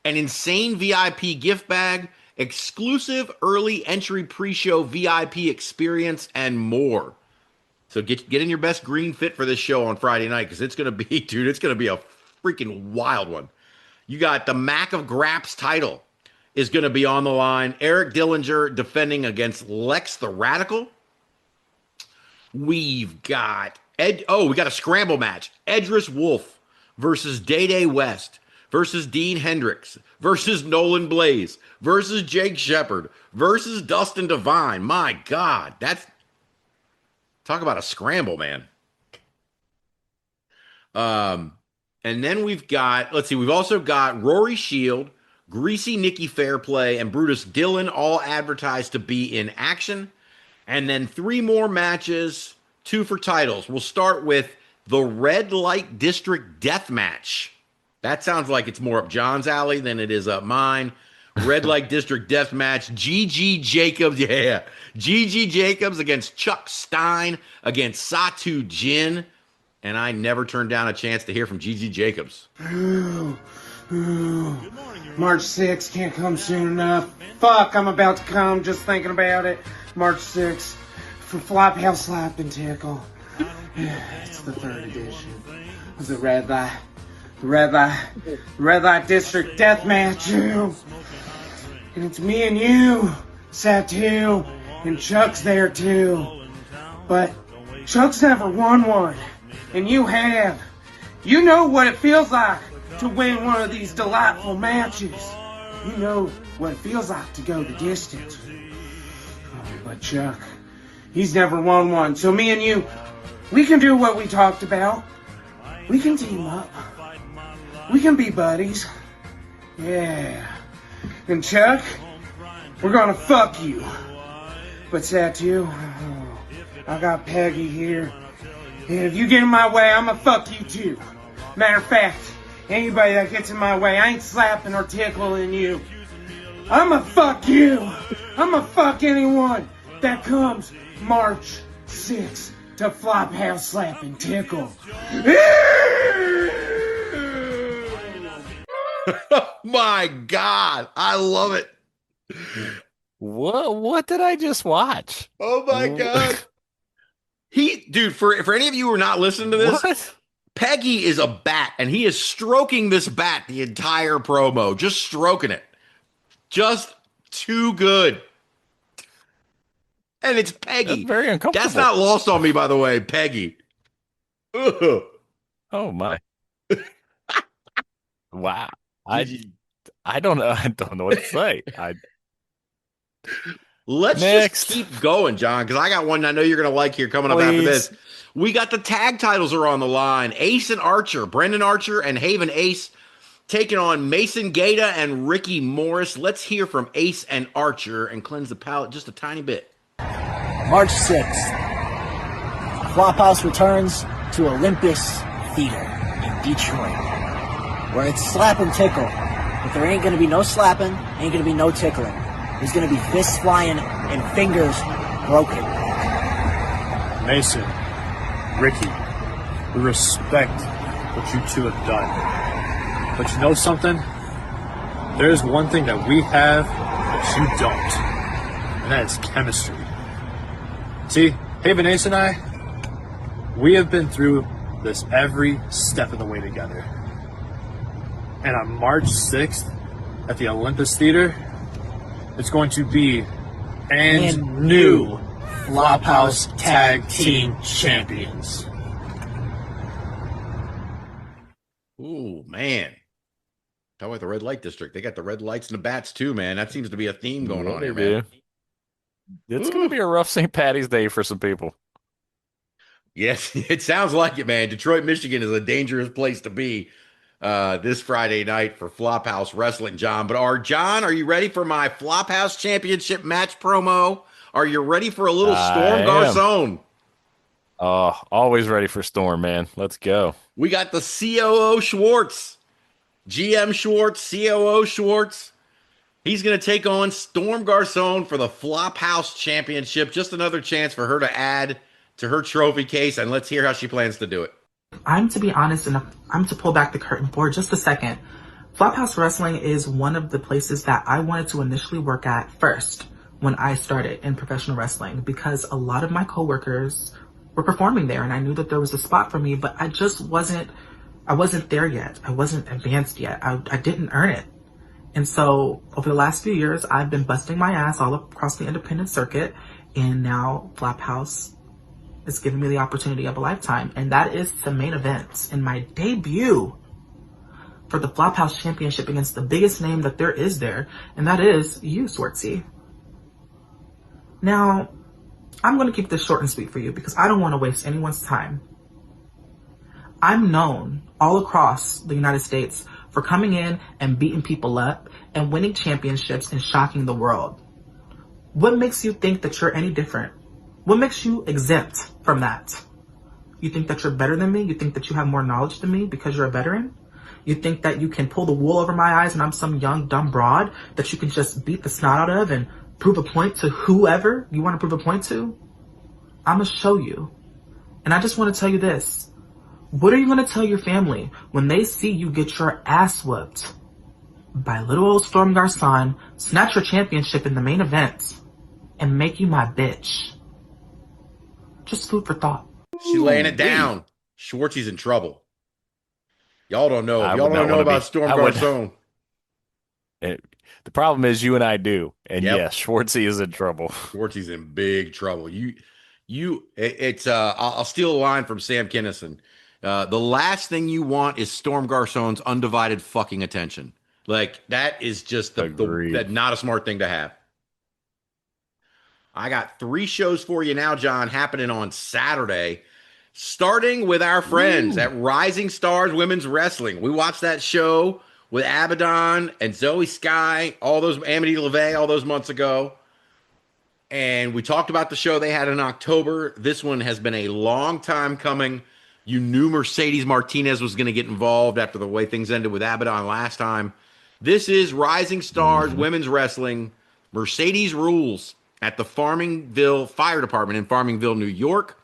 an insane VIP gift bag, exclusive early entry pre-show VIP experience, and more. So get in your best green fit for this show on Friday night, because it's going to be, dude, it's going to be a freaking wild one. You got the Mac of Graps title is going to be on the line. Eric Dillinger defending against Lex the Radical. We've got we got a scramble match. Edris Wolf versus Day West versus Dean Hendricks versus Nolan Blaze versus Jake Shepard versus Dustin Devine. My God, talk about a scramble, man. And then we've also got Rory Shield, Greasy Nikki Fairplay, and Brutus Dillon all advertised to be in action. And then 3 more matches, 2 for titles. We'll start with the Red Light District Death Match. That sounds like it's more up John's alley than it is up mine. Red Light District Death Match. Gigi Jacobs, yeah. Gigi Jacobs against Chuck Stein against Satu Jin. And I never turned down a chance to hear from Gigi Jacobs. March 6th can't come soon enough. Fuck, I'm about to come just thinking about it. March 6th for Flophouse Slap and Tickle. It's the 3rd edition of the Red Light District Death Match. And it's me and you, Satu, and Chuck's there too. But Chuck's never won one, and you have. You know what it feels like to win one of these delightful matches. You know what it feels like to go the distance. Oh, but Chuck, he's never won one. So me and you, we can do what we talked about. We can team up. We can be buddies. Yeah. And Chuck, we're gonna fuck you. What's that too? Oh, I got Peggy here. And if you get in my way, I'm gonna fuck you too. Matter of fact, anybody that gets in my way, I ain't slapping or tickling you. I'm gonna fuck you. I'm gonna fuck anyone that comes March 6th to Flophouse Slap and Tickle. Oh my God, I love it. What did I just watch? Oh my God. Dude, for any of you who are not listening to this, What? Peggy is a bat, and he is stroking this bat the entire promo, just stroking it. Just too good. And it's Peggy. That's very uncomfortable. That's not lost on me, by the way, Peggy. Ugh. Oh my. Wow. I don't know. I don't know what to say. Let's Next. just keep going, John, because I got one I know you're going to like here coming up after this. We got the tag titles are on the line. Ace and Archer, Brendan Archer and Haven Ace taking on Mason Gaeta and Ricky Morris. Let's hear from Ace and Archer and cleanse the palate just a tiny bit. March 6th, Flophouse returns to Olympus Theater in Detroit, where it's slap and tickle. But there ain't going to be no slapping, ain't going to be no tickling. There's going to be fists flying and fingers broken. Mason, Ricky, we respect what you two have done. But you know something? There's one thing that we have that you don't, and that is chemistry. See, Haven Ace and I, we have been through this every step of the way together. And on March 6th at the Olympus Theater, it's going to be and new Flophouse Tag Team Champions. Ooh, man. How about the red light district? They got the red lights and the bats too, man. That seems to be a theme going on here, man. It's going to be a rough St. Patty's Day for some people. Yes, it sounds like it, man. Detroit, Michigan is a dangerous place to be this Friday night for Flophouse Wrestling, John. But John, are you ready for my Flophouse Championship match promo? Are you ready for a little Storm Garcon? Oh, always ready for Storm, man. Let's go. We got the COO Schwartz, GM Schwartz, COO Schwartz. He's going to take on Storm Garcon for the Flophouse Championship. Just another chance for her to add to her trophy case, and let's hear how she plans to do it. I'm to be honest, and I'm to pull back the curtain for just a second. Flophouse Wrestling is one of the places that I wanted to initially work at first when I started in professional wrestling, because a lot of my coworkers were performing there, and I knew that there was a spot for me, but I wasn't there yet. I wasn't advanced yet. I didn't earn it. And so over the last few years, I've been busting my ass all across the independent circuit, and now Flophouse is giving me the opportunity of a lifetime, and that is the main event in my debut for the Flophouse Championship against the biggest name that there is there, and that is you, Swartzy. Now, I'm going to keep this short and sweet for you because I don't want to waste anyone's time. I'm known all across the United States for coming in and beating people up and winning championships and shocking the world. What makes you think that you're any different? What makes you exempt from that? You think that you're better than me? You think that you have more knowledge than me because you're a veteran? You think that you can pull the wool over my eyes and I'm some young, dumb broad that you can just beat the snot out of and prove a point to whoever you want to prove a point to? I'm going to show you. And I just want to tell you this. What are you going to tell your family when they see you get your ass whooped by little old Storm Garcon, snatch your championship in the main event, and make you my bitch? Just food for thought. She's laying it down. Schwartzy's in trouble. Y'all don't know. Y'all don't know about Storm Garcon. The problem is you and I do. And yes, Schwartzy is in trouble. Schwartzy's in big trouble. I'll steal a line from Sam Kinison. The last thing you want is Storm Garcon's undivided fucking attention. Like, that is just not a smart thing to have. I got 3 shows for you now, John, happening on Saturday, starting with our friends at Rising Stars Women's Wrestling. We watched that show with Abaddon and Zoe Sky, all those, Amity LeVay, all those months ago. And we talked about the show they had in October. This one has been a long time coming. You knew Mercedes Martinez was going to get involved after the way things ended with Abaddon last time. This is Rising Stars Women's Wrestling. Mercedes rules at the Farmingville Fire Department in Farmingville, New York.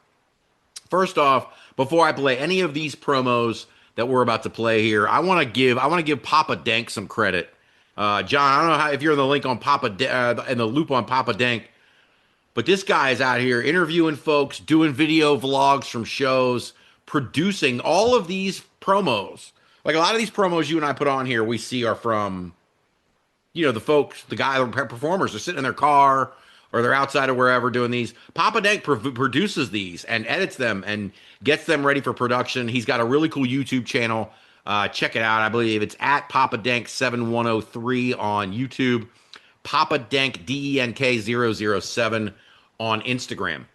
First off, before I play any of these promos that we're about to play here, I want to give Papa Dank some credit. John, I don't know if you're in the link on in the loop on Papa Dank, but this guy is out here interviewing folks, doing video vlogs from shows, producing all of these promos. Like, a lot of these promos you and I put on here, we see are from, the folks, the performers are sitting in their car or they're outside or wherever doing these. Papa Dank produces these and edits them and gets them ready for production. He's got a really cool YouTube channel. Check it out. I believe it's at Papa Dank 7103 on YouTube. Papa Dank DENK007 on Instagram.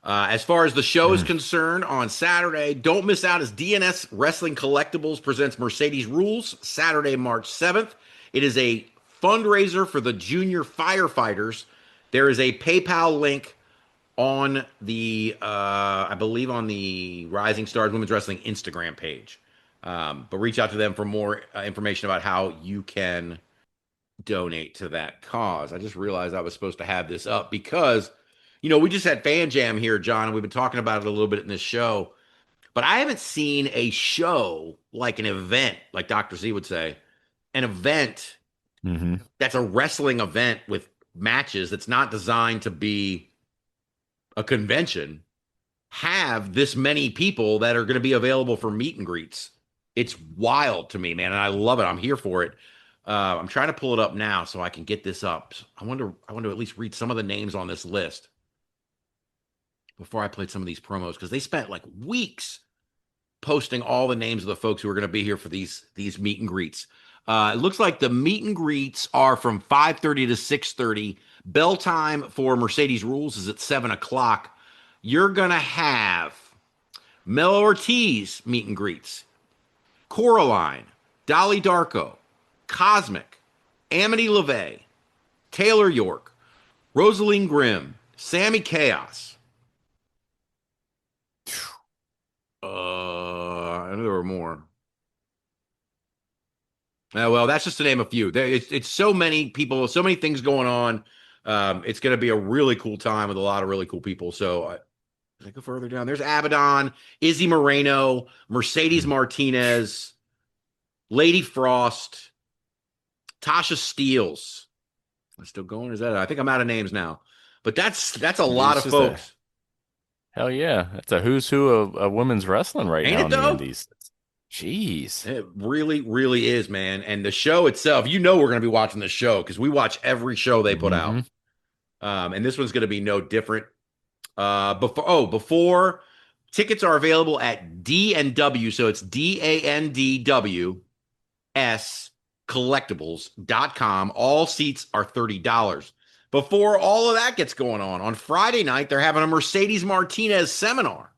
As far as the show is concerned, on Saturday, don't miss out as DNS Wrestling Collectibles presents Mercedes Rules, Saturday, March 7th. It is a fundraiser for the junior firefighters. There is a PayPal link on the, I believe, on the Rising Stars Women's Wrestling Instagram page. But reach out to them for more information about how you can donate to that cause. I just realized I was supposed to have this up because, we just had Fan Jam here, John, and we've been talking about it a little bit in this show. But I haven't seen a show like an event, like Dr. Z would say, an event that's a wrestling event with matches that's not designed to be a convention, have this many people that are going to be available for meet and greets. It's wild to me, man, and I love it. I'm here for it. I'm trying to pull it up now so I can get this up. I want to at least read some of the names on this list before I played some of these promos, because they spent like weeks posting all the names of the folks who are going to be here for these meet and greets. It looks like the meet and greets are from 5:30 to 6:30. Bell time for Mercedes Rules is at 7 o'clock. You're going to have Mel Ortiz meet and greets, Coraline, Dolly Darko, Cosmic, Amity LeVay, Taylor York, Rosaline Grimm, Sammy Chaos. I know there were more. Well, that's just to name a few. It's so many people, so many things going on. It's going to be a really cool time with a lot of really cool people. So as I go further down, there's Abaddon, Izzy Moreno, Mercedes Martinez, Lady Frost, Tasha Steeles. Am I still going? Is that? I think I'm out of names now. But that's a lot of folks. Hell yeah. That's a who's who of women's wrestling right now in the Indies. Jeez. It really, really is, man. And the show itself, we're going to be watching the show because we watch every show they put out. And this one's going to be no different. Before tickets are available at D&W, so it's DANDWS collectibles.com. All seats are $30. Before all of that gets going on Friday night, they're having a Mercedes Martinez seminar.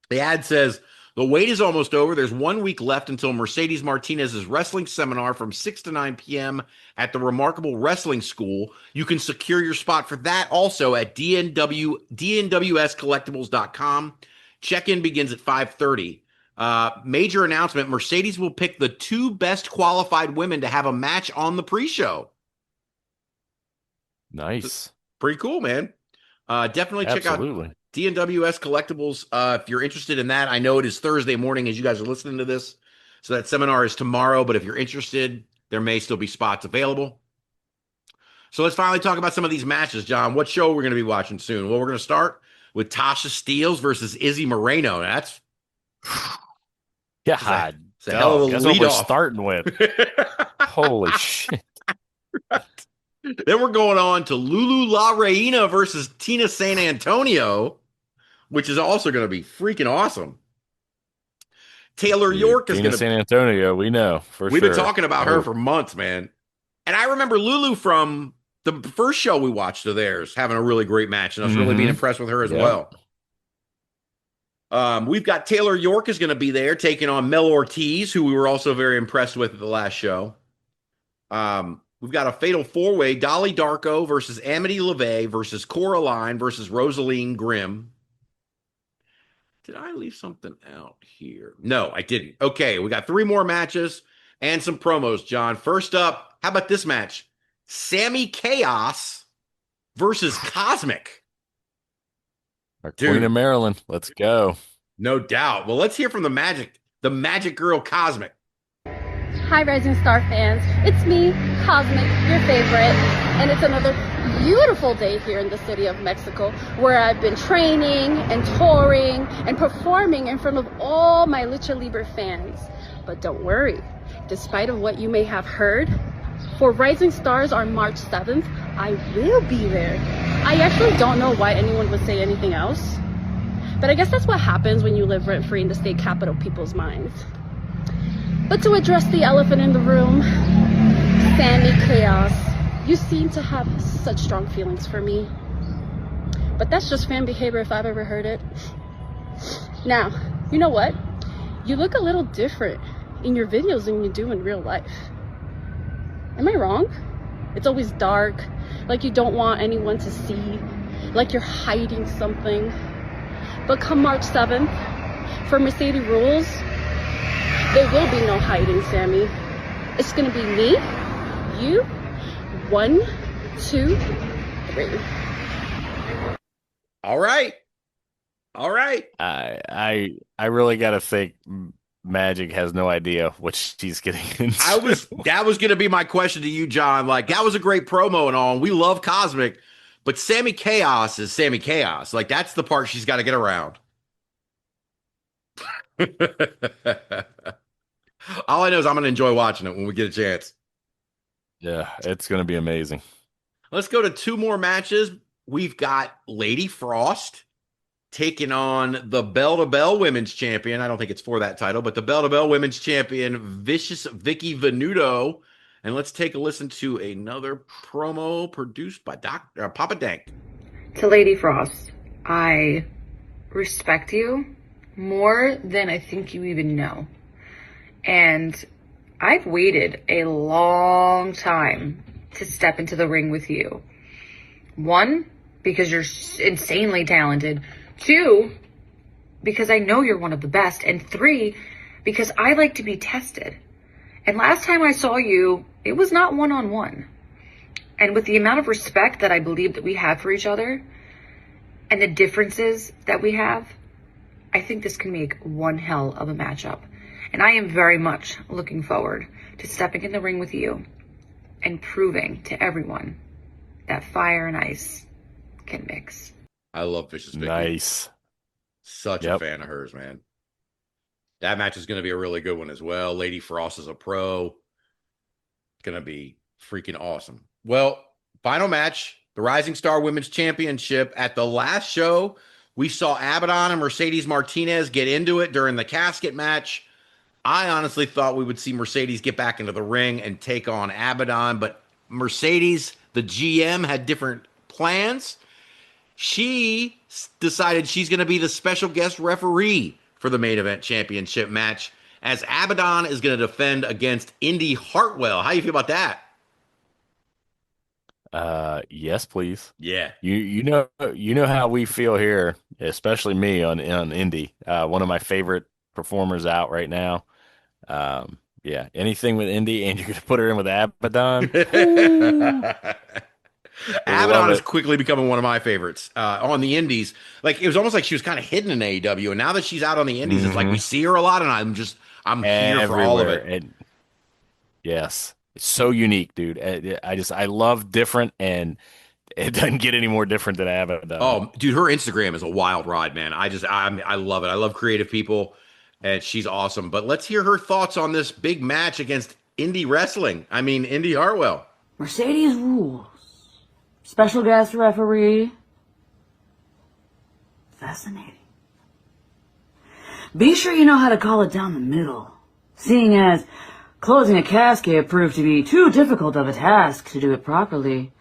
The ad says, the wait is almost over. There's 1 week left until Mercedes Martinez's wrestling seminar from 6 to 9 p.m. at the Remarkable Wrestling School. You can secure your spot for that also at DNWScollectibles.com. Check-in begins at 5:30. Major announcement, Mercedes will pick the 2 best qualified women to have a match on the pre-show. Nice. Pretty cool, man. Definitely check out DNWS Collectibles if you're interested in that. I know it is Thursday morning as you guys are listening to this, so that seminar is tomorrow, but if you're interested, there may still be spots available. So let's finally talk about some of these matches, John. What show we're going to be watching soon? Well, we're going to start with Tasha Steeles versus Izzy Moreno. That's a hell of a lead off. Starting with. Holy shit. Then we're going on to Lulu La Reina versus Tina San Antonio, which is also going to be freaking awesome. Taylor York is King going of to. San Antonio, we know for We've sure. been talking about her for months, man. And I remember Lulu from the first show we watched of theirs having a really great match, and us really being impressed with her as well. We've got Taylor York is going to be there taking on Mel Ortiz, who we were also very impressed with at the last show. We've got a fatal four-way, Dolly Darko versus Amity LeVay versus Coraline versus Rosaline Grimm. Did I leave something out here? No, I didn't. Okay, we got 3 more matches and some promos, John. First up, how about this match? Sammy Chaos versus Cosmic. Our Queen of Maryland. Let's go. No doubt. Well, let's hear from the Magic Girl Cosmic. Hi, Rising Star fans. It's me, Cosmic, your favorite, and it's another beautiful day here in the city of Mexico, where I've been training and touring and performing in front of all my Lucha Libre fans. But don't worry, despite of what you may have heard, for Rising Stars on March 7th, I will be there. I actually don't know why anyone would say anything else, but I guess that's what happens when you live rent-free in the state capital people's minds. But to address the elephant in the room, Sammy Chaos, you seem to have such strong feelings for me. But that's just fan behavior if I've ever heard it. Now, you know what? You look a little different in your videos than you do in real life. Am I wrong? It's always dark, like you don't want anyone to see, like you're hiding something. But come March 7th, for Mercedes Rules, there will be no hiding, Sammy. It's gonna be me, you, 1, 2, 3. All right. I really got to think Magic has no idea what she's getting into. That was going to be my question to you, John. Like, that was a great promo and all. And we love Cosmic, but Sammy Chaos is Sammy Chaos. Like, that's the part she's got to get around. All I know is I'm going to enjoy watching it when we get a chance. Yeah, it's going to be amazing. Let's go to 2 more matches. We've got Lady Frost taking on the Bell to Bell Women's Champion. I don't think it's for that title, but the Bell to Bell Women's Champion, Vicious Vicky Venuto. And let's take a listen to another promo produced by Papa Dank. To Lady Frost, I respect you more than I think you even know. And I've waited a long time to step into the ring with you. 1, because you're insanely talented. 2, because I know you're one of the best. And 3, because I like to be tested. And last time I saw you, it was not one-on-one. And with the amount of respect that I believe that we have for each other and the differences that we have, I think this can make one hell of a matchup. And I am very much looking forward to stepping in the ring with you and proving to everyone that fire and ice can mix. I love Vicious Vicky. Nice. Such a fan of hers, man. That match is going to be a really good one as well. Lady Frost is a pro. It's going to be freaking awesome. Well, final match, the Rising Star Women's Championship. At the last show, we saw Abaddon and Mercedes Martinez get into it during the casket match. I honestly thought we would see Mercedes get back into the ring and take on Abaddon, but Mercedes, the GM, had different plans. She decided she's going to be the special guest referee for the main event championship match, as Abaddon is going to defend against Indy Hartwell. How do you feel about that? Yes, please. Yeah. You know how we feel here, especially me on Indy. One of my favorite performers out right now. Yeah, anything with Indy, and you're going to put her in with Abaddon. Abaddon is quickly becoming one of my favorites on the indies. Like, it was almost like she was kind of hidden in AEW, and now that she's out on the indies, it's like we see her a lot, and I'm here for all of it. Yes, it's so unique, dude. I love different, and it doesn't get any more different than Abaddon. Oh, dude, her Instagram is a wild ride, man. I love it. I love creative people, and she's awesome. But let's hear her thoughts on this big match against Indy Hartwell. Mercedes rules. Special guest referee. Fascinating. Be sure you know how to call it down the middle, seeing as closing a casket proved to be too difficult of a task to do it properly.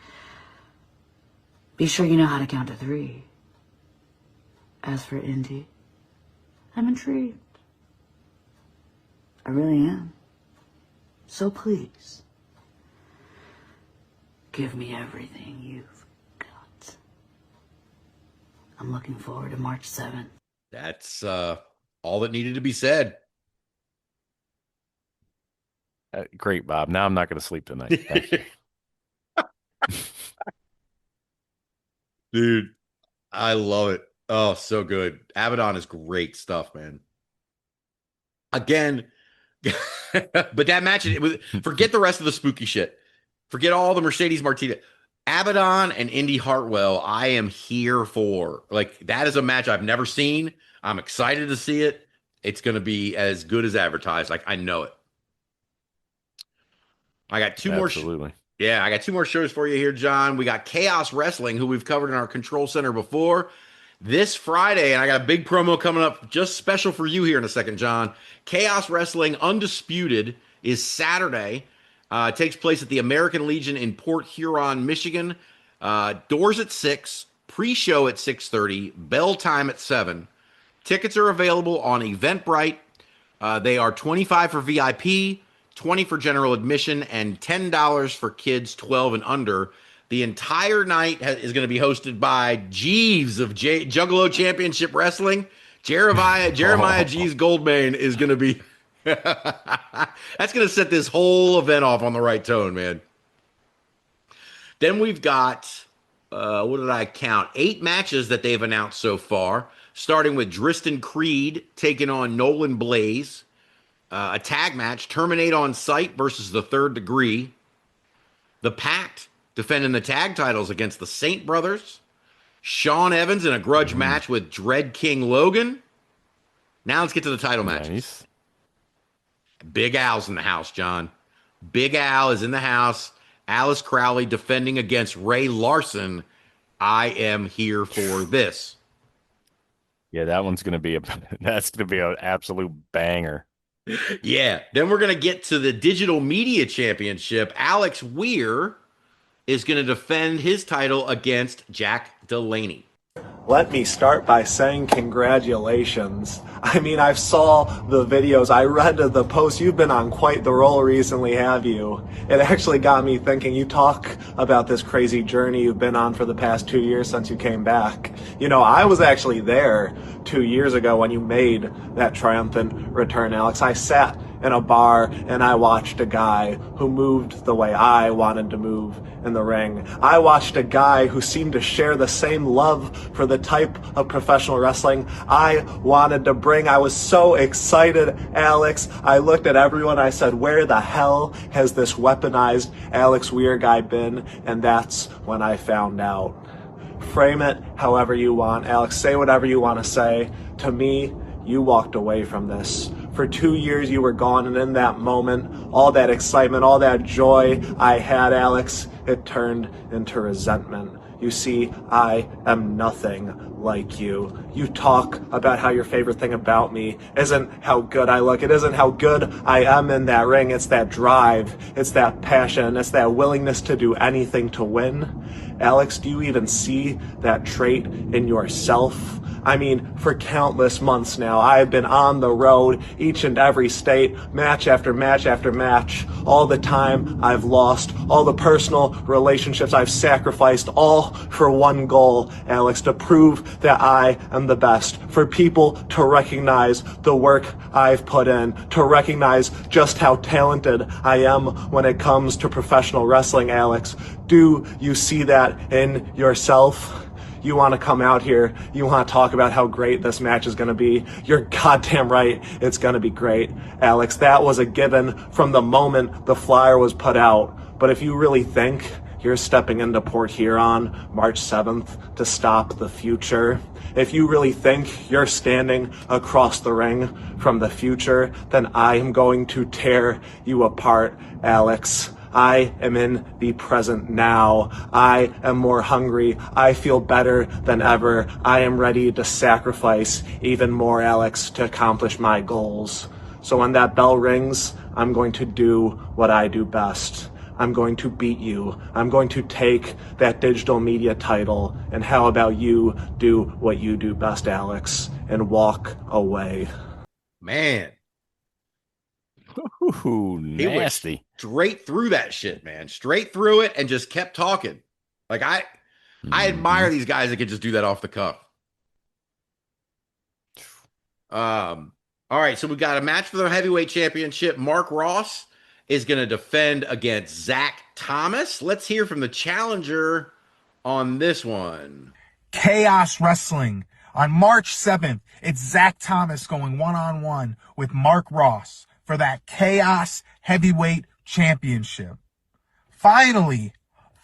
Be sure you know how to count to 3. As for Indy, I'm intrigued. I really am. So please, give me everything you've got. I'm looking forward to March 7th. That's all that needed to be said. Great, Bob. Now I'm not going to sleep tonight. Thank you. Dude, I love it. Oh, so good. Abaddon is great stuff, man. Again, but that match, forget the rest of the spooky shit. Forget all the Mercedes Martinez. Abaddon and Indy Hartwell, I am here for. Like, that is a match I've never seen. I'm excited to see it. It's going to be as good as advertised. Like, I know it. I got two more. Absolutely. Yeah, I got 2 more shows for you here, John. We got Chaos Wrestling, who we've covered in our Control Center before. This Friday, and I got a big promo coming up just special for you here in a second, John. Chaos Wrestling Undisputed is Saturday. It takes place at the American Legion in Port Huron, Michigan. Doors at 6, pre-show at 6:30, bell time at 7. Tickets are available on Eventbrite. They are $25 for VIP, $20 for general admission, and $10 for kids 12 and under. The entire night is going to be hosted by Jeeves of Juggalo Championship Wrestling. Jeremiah Jeeves Goldmane is going to be... That's going to set this whole event off on the right tone, man. Then we've got, what did I count? 8 matches that they've announced so far, starting with Driston Creed taking on Nolan Blaze. A tag match, Terminate on Sight versus the Third Degree. The Pact defending the tag titles against the Saint Brothers. Sean Evans in a grudge match with Dread King Logan. Now let's get to the title matches. Big Al's in the house, John. Big Al is in the house. Alice Crowley defending against Ray Larson. I am here for this. Yeah, that one's going to be that's going to be an absolute banger. Yeah. Then we're going to get to the Digital Media Championship. Alex Weir is going to defend his title against Jack Delaney. Let me start by saying congratulations. I mean, I saw the videos, I read the posts. You've been on quite the roll recently, have you? It actually got me thinking. You talk about this crazy journey you've been on for the past 2 years since you came back. You know, I was actually there 2 years ago when you made that triumphant return, Alex. I sat in a bar and I watched a guy who moved the way I wanted to move in the ring. I watched a guy who seemed to share the same love for the type of professional wrestling I wanted to bring. I was so excited, Alex. I looked at everyone. I said, where the hell has this weaponized Alex Weir guy been? And that's when I found out. Frame it however you want, Alex. Say whatever you want to say. To me, you walked away from this. For 2 years, you were gone, and in that moment, all that excitement, all that joy I had, Alex, it turned into resentment. You see, I am nothing like you. You talk about how your favorite thing about me isn't how good I look. It isn't how good I am in that ring. It's that drive. It's that passion. It's that willingness to do anything to win. Alex, do you even see that trait in yourself? I mean, for countless months now, I have been on the road, each and every state, match after match after match. All the time I've lost, all the personal relationships I've sacrificed, all for one goal, Alex, to prove that I am the best. For people to recognize the work I've put in, to recognize just how talented I am when it comes to professional wrestling, Alex. Do you see that in yourself? You want to come out here, you want to talk about how great this match is going to be. You're goddamn right, it's going to be great. Alex, that was a given from the moment the flyer was put out. But if you really think you're stepping into Port Huron March 7th to stop the future, if you really think you're standing across the ring from the future, then I am going to tear you apart, Alex. I am in the present now. I am more hungry. I feel better than ever. I am ready to sacrifice even more, Alex, to accomplish my goals. So when that bell rings, I'm going to do what I do best. I'm going to beat you. I'm going to take that digital media title. And how about you do what you do best, Alex, and walk away? Man. Ooh, He went nasty. straight through that shit, man. Straight through it and just kept talking. Like I admire these guys that can just do that off the cuff. All right, so we got a match for the heavyweight championship. Mark Ross is going to defend against Zach Thomas. Let's hear from the challenger on this one. Chaos Wrestling. On March 7th, it's Zach Thomas going one-on-one with Mark Ross for that Chaos Heavyweight Championship. Finally,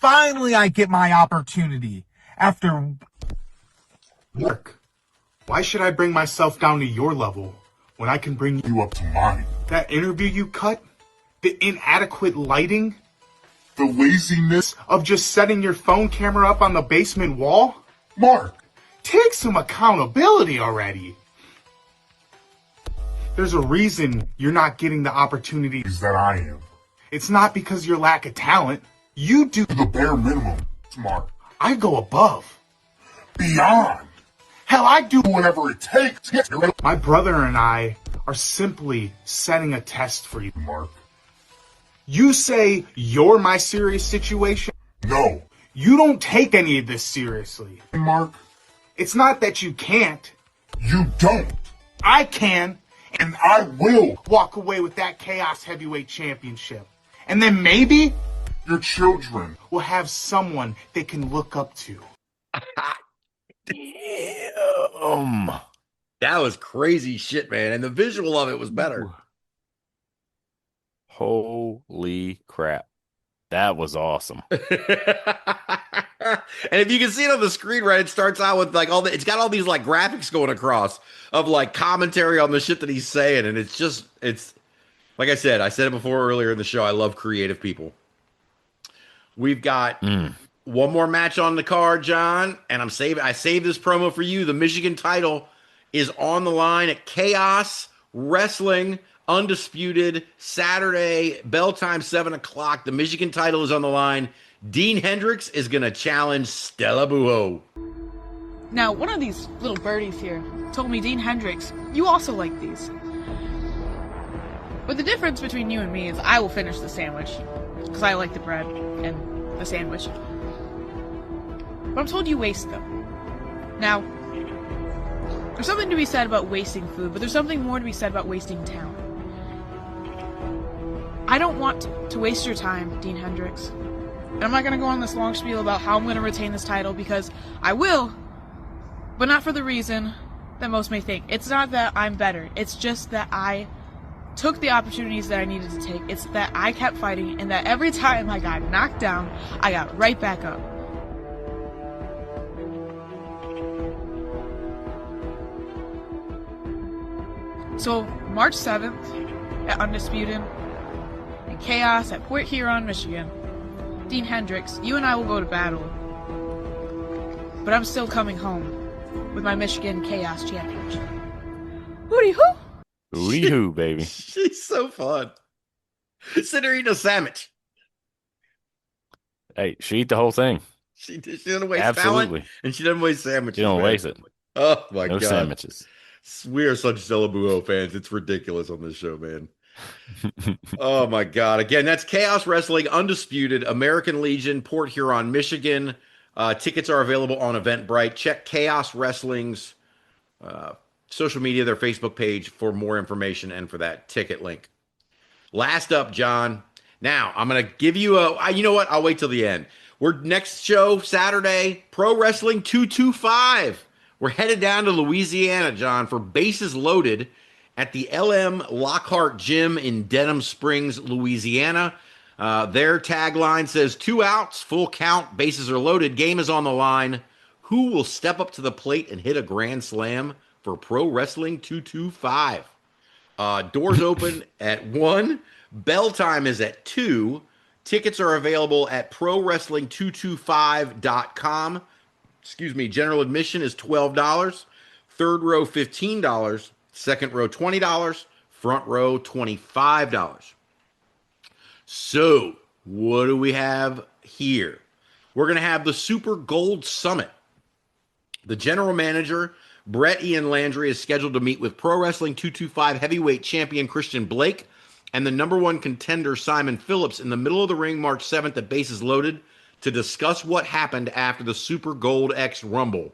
I get my opportunity after... Mark, why should I bring myself down to your level when I can bring you up to mine? That interview you cut? The inadequate lighting? The laziness of just setting your phone camera up on the basement wall? Mark, take some accountability already. There's a reason you're not getting the opportunities that I am. It's not because of your lack of talent. You do the bare minimum, Mark. I go above. Beyond. Hell, I do whatever it takes. My brother and I are simply setting a test for you, Mark. You say you're my serious situation? No. You don't take any of this seriously. Mark. It's not that you can't. You don't. I can. And I will walk away with that Chaos Heavyweight Championship. And then maybe your children will have someone they can look up to. Damn. That was crazy shit, man. And the visual of it was better. Holy crap. That was awesome. And if you can see it on the screen, right, it starts out with like it's got all these like graphics going across of like commentary on the shit that he's saying. And it's like I said it before earlier in the show. I love creative people. We've got one more match on the card, John, and I saved this promo for you. The Michigan title is on the line at Chaos Wrestling Undisputed Saturday, bell time 7:00. The Michigan title is on the line. Dean Hendricks is going to challenge Stella Buho. Now, one of these little birdies here told me, Dean Hendricks, you also like these. But the difference between you and me is I will finish the sandwich, because I like the bread and the sandwich. But I'm told you waste them. Now, there's something to be said about wasting food, but there's something more to be said about wasting talent. I don't want to waste your time, Dean Hendricks. And I'm not going to go on this long spiel about how I'm going to retain this title, because I will, but not for the reason that most may think. It's not that I'm better. It's just that I took the opportunities that I needed to take. It's that I kept fighting, and that every time I got knocked down, I got right back up. So, March 7th at Undisputed, and Chaos at Port Huron, Michigan. Dean Hendricks, you and I will go to battle. But I'm still coming home with my Michigan Chaos Championship. Hooty-hoo! Hooty-hoo, baby. She's so fun. Sit there eating a sandwich. Hey, she eat the whole thing. She doesn't waste Absolutely. talent, and she doesn't waste sandwiches. She don't man. waste it. Oh, my No God. sandwiches. We are such Stella Buho fans. It's ridiculous on this show, man. Oh, my God. Again, that's Chaos Wrestling Undisputed, American Legion, Port Huron, Michigan. Tickets are available on Eventbrite. Check Chaos Wrestling's social media, their Facebook page, for more information and for that ticket link. Last up, John. Now, I'm going to give you you know what? I'll wait till the end. We're next show, Saturday, Pro Wrestling 225. We're headed down to Louisiana, John, for Bases Loaded at the LM Lockhart Gym in Denham Springs, Louisiana. Their tagline says, 2 outs, full count, bases are loaded, game is on the line. Who will step up to the plate and hit a grand slam for Pro Wrestling 225? Doors open at 1. Bell time is at 2. Tickets are available at prowrestling225.com. Excuse me. General admission is $12. Third row, $15. Second row, $20. Front row, $25. So, what do we have here? We're going to have the Super Gold Summit. The general manager, Brett Ian Landry, is scheduled to meet with Pro Wrestling 225 heavyweight champion Christian Blake and the number one contender Simon Phillips in the middle of the ring March 7th at Bases Loaded to discuss what happened after the Super Gold X Rumble.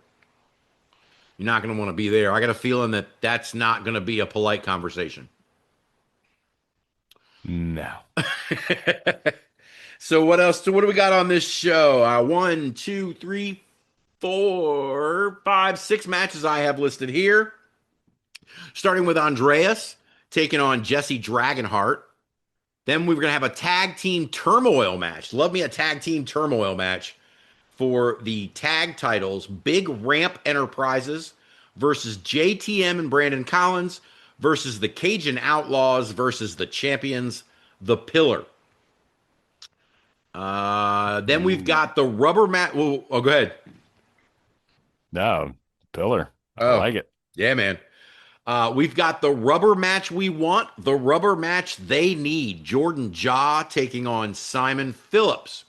You're not going to want to be there. I got a feeling that that's not going to be a polite conversation. No. So what else? So what do we got on this show? 1, 2, 3, 4, 5, 6 matches I have listed here. Starting with Andreas taking on Jesse Dragonheart. Then we're going to have a tag team turmoil match. Love me a tag team turmoil match for the tag titles. Big Ramp Enterprises versus JTM and Brandon Collins versus the Cajun Outlaws versus the champions, The Pillar. Then we've got the rubber mat. Oh, go ahead. No, Pillar. I like it. Yeah, man. We've got the rubber match we want, the rubber match they need. Jordan Jaw taking on Simon Phillips.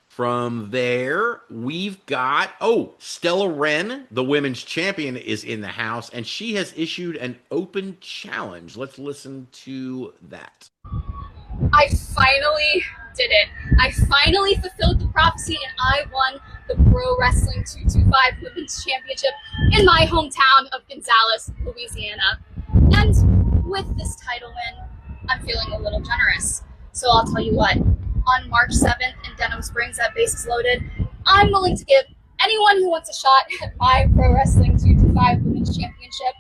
From there, we've got, Stella Wren, the women's champion, is in the house, and she has issued an open challenge. Let's listen to that. I finally did it. I finally fulfilled the prophecy, and I won the Pro Wrestling 225 Women's Championship in my hometown of Gonzales, Louisiana. And with this title win, I'm feeling a little generous. So I'll tell you what, on March 7th in Denham Springs at Bases Loaded, I'm willing to give anyone who wants a shot at my Pro Wrestling 225 Women's Championship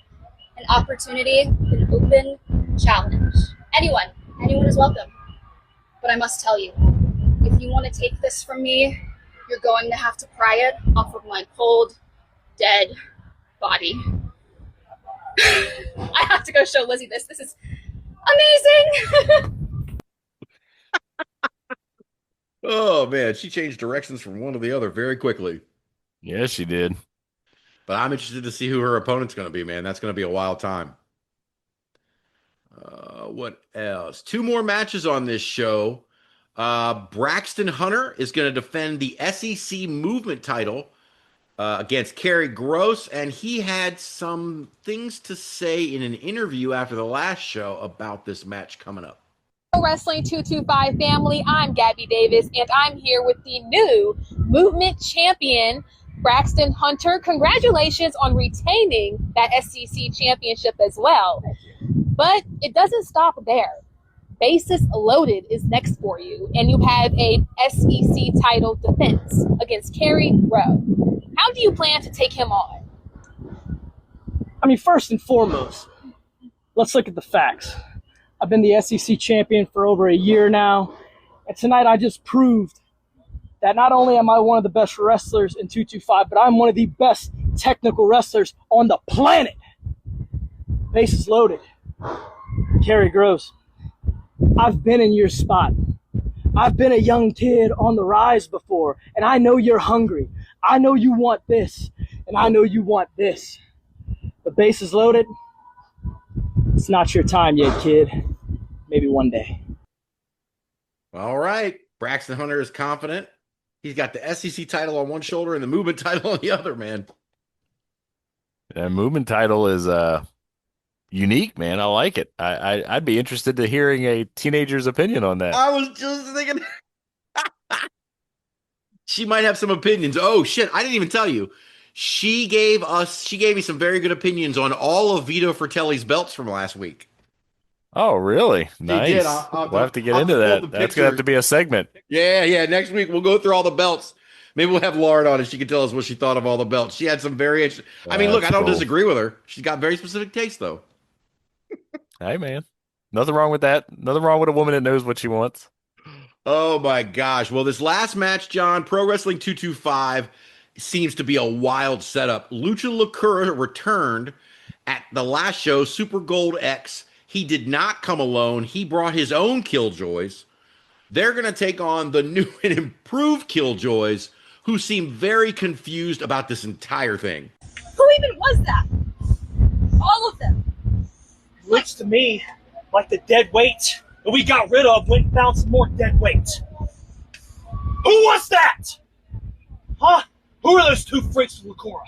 an opportunity, an open challenge. Anyone is welcome. But I must tell you, if you want to take this from me, you're going to have to pry it off of my cold, dead body. I have to go show Lizzie this. This is amazing. Oh, man. She changed directions from one to the other very quickly. Yeah, she did. But I'm interested to see who her opponent's going to be, man. That's going to be a wild time. What else? 2 more matches on this show. Braxton Hunter is going to defend the SEC movement title against Kerry Gross, and he had some things to say in an interview after the last show about this match coming up. Wrestling 225 family, I'm Gabby Davis, and I'm here with the new movement champion, Braxton Hunter. Congratulations on retaining that SEC championship as well. But it doesn't stop there. Bases Loaded is next for you, and you have a SEC title defense against Kerry Rowe. How do you plan to take him on? I mean, first and foremost, let's look at the facts. I've been the SEC champion for over a year now, and tonight I just proved that not only am I one of the best wrestlers in 225, but I'm one of the best technical wrestlers on the planet. Bases Loaded. Kerry Gross. I've been in your spot. I've been a young kid on the rise before, and I know you're hungry. I know you want this, and I know you want this. But Bases Loaded, it's not your time yet, kid. Maybe one day. All right. Braxton Hunter is confident. He's got the SEC title on one shoulder and the movement title on the other, man. That movement title is unique, man. I like it. I'd be interested to hearing a teenager's opinion on that. I was just thinking she might have some opinions. Oh shit, I didn't even tell you. She gave me some very good opinions on all of Vito Fratelli's belts from last week. Oh, really? Nice. Did. We'll have to get into that. That's going to have to be a segment. Yeah. Next week we'll go through all the belts. Maybe we'll have Lauren on and she can tell us what she thought of all the belts. She had some very interesting. I mean, look, I don't disagree with her. She's got very specific taste, though. Hey, man. Nothing wrong with that. Nothing wrong with a woman that knows what she wants. Oh, my gosh. Well, this last match, John, Pro Wrestling 225 seems to be a wild setup. Lucha Lucero returned at the last show, Super Gold X. He did not come alone. He brought his own Killjoys. They're going to take on the new and improved Killjoys, who seem very confused about this entire thing. Who even was that? All of them. Looks to me like the dead weight that we got rid of went and found some more dead weight. Who was that? Huh? Who are those two freaks with Lucero?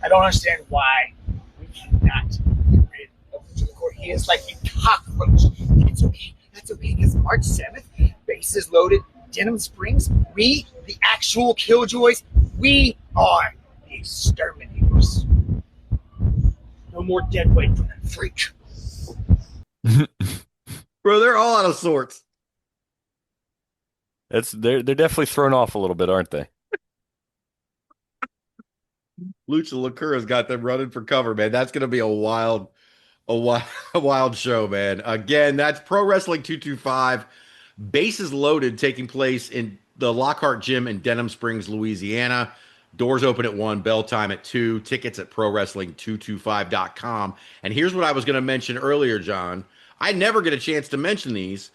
I don't understand why we cannot get rid of Lucero. He is like a cockroach. It's okay. That's okay, because March 7th, bases loaded, Denim Springs, we, the actual Killjoys, we are the exterminators. No more dead weight from that freak. Bro, they're all out of sorts. They're definitely thrown off a little bit, aren't they? Lucha Lucura's got them running for cover, man. That's going to be a wild show, man. Again, that's Pro Wrestling 225. Bases loaded, taking place in the Lockhart Gym in Denham Springs, Louisiana. Doors open at 1, bell time at 2. Tickets at ProWrestling225.com. And here's what I was going to mention earlier, John. I never get a chance to mention these,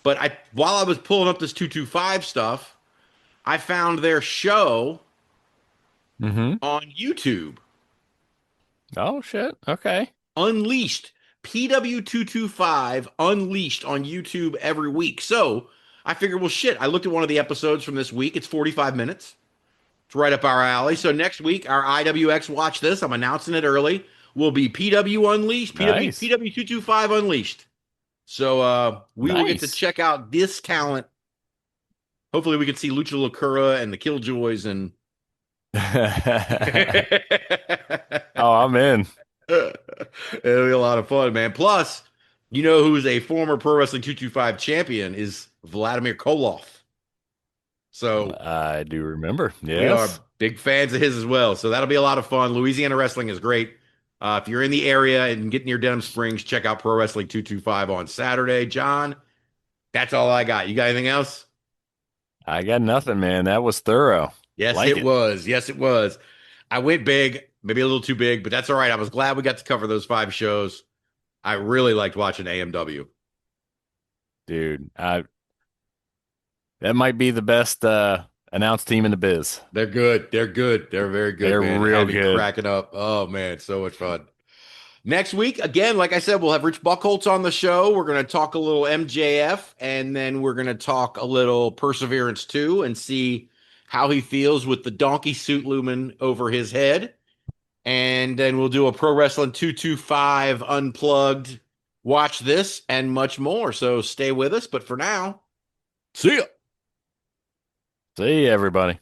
but while I was pulling up this 225 stuff, I found their show on YouTube. Oh, shit. Okay. Unleashed. PW225 Unleashed on YouTube every week. So I figured, well, shit, I looked at one of the episodes from this week. It's 45 minutes. It's right up our alley. So next week, our IWX Watch This, I'm announcing it early, will be PW Unleashed, PW225 Unleashed. So we will get to check out this talent. Hopefully we can see Lucha Lucero and the Killjoys and oh, I'm in. It'll be a lot of fun, man. Plus, you know who's a former Pro Wrestling 225 champion is Vladimir Koloff. So I do remember. Yes. We are big fans of his as well. So that'll be a lot of fun. Louisiana wrestling is great. If you're in the area and get near Denham Springs, check out Pro Wrestling 225 on Saturday. John, that's all I got. You got anything else? I got nothing, man. That was thorough. Yes, Like it was. Yes, it was. I went big, maybe a little too big, but that's all right. I was glad we got to cover those 5 shows. I really liked watching AMW. Dude, that might be the best announced team in the biz. They're good. They're good. They're very good. They're man. real good. Cracking up. Oh, man. So much fun. Next week, again, like I said, we'll have Rich Buckholtz on the show. We're going to talk a little MJF, and then we're going to talk a little Perseverance 2 and see how he feels with the donkey suit looming over his head. And then we'll do a Pro Wrestling 225 Unplugged, Watch This, and much more. So stay with us. But for now, see ya. See ya, everybody.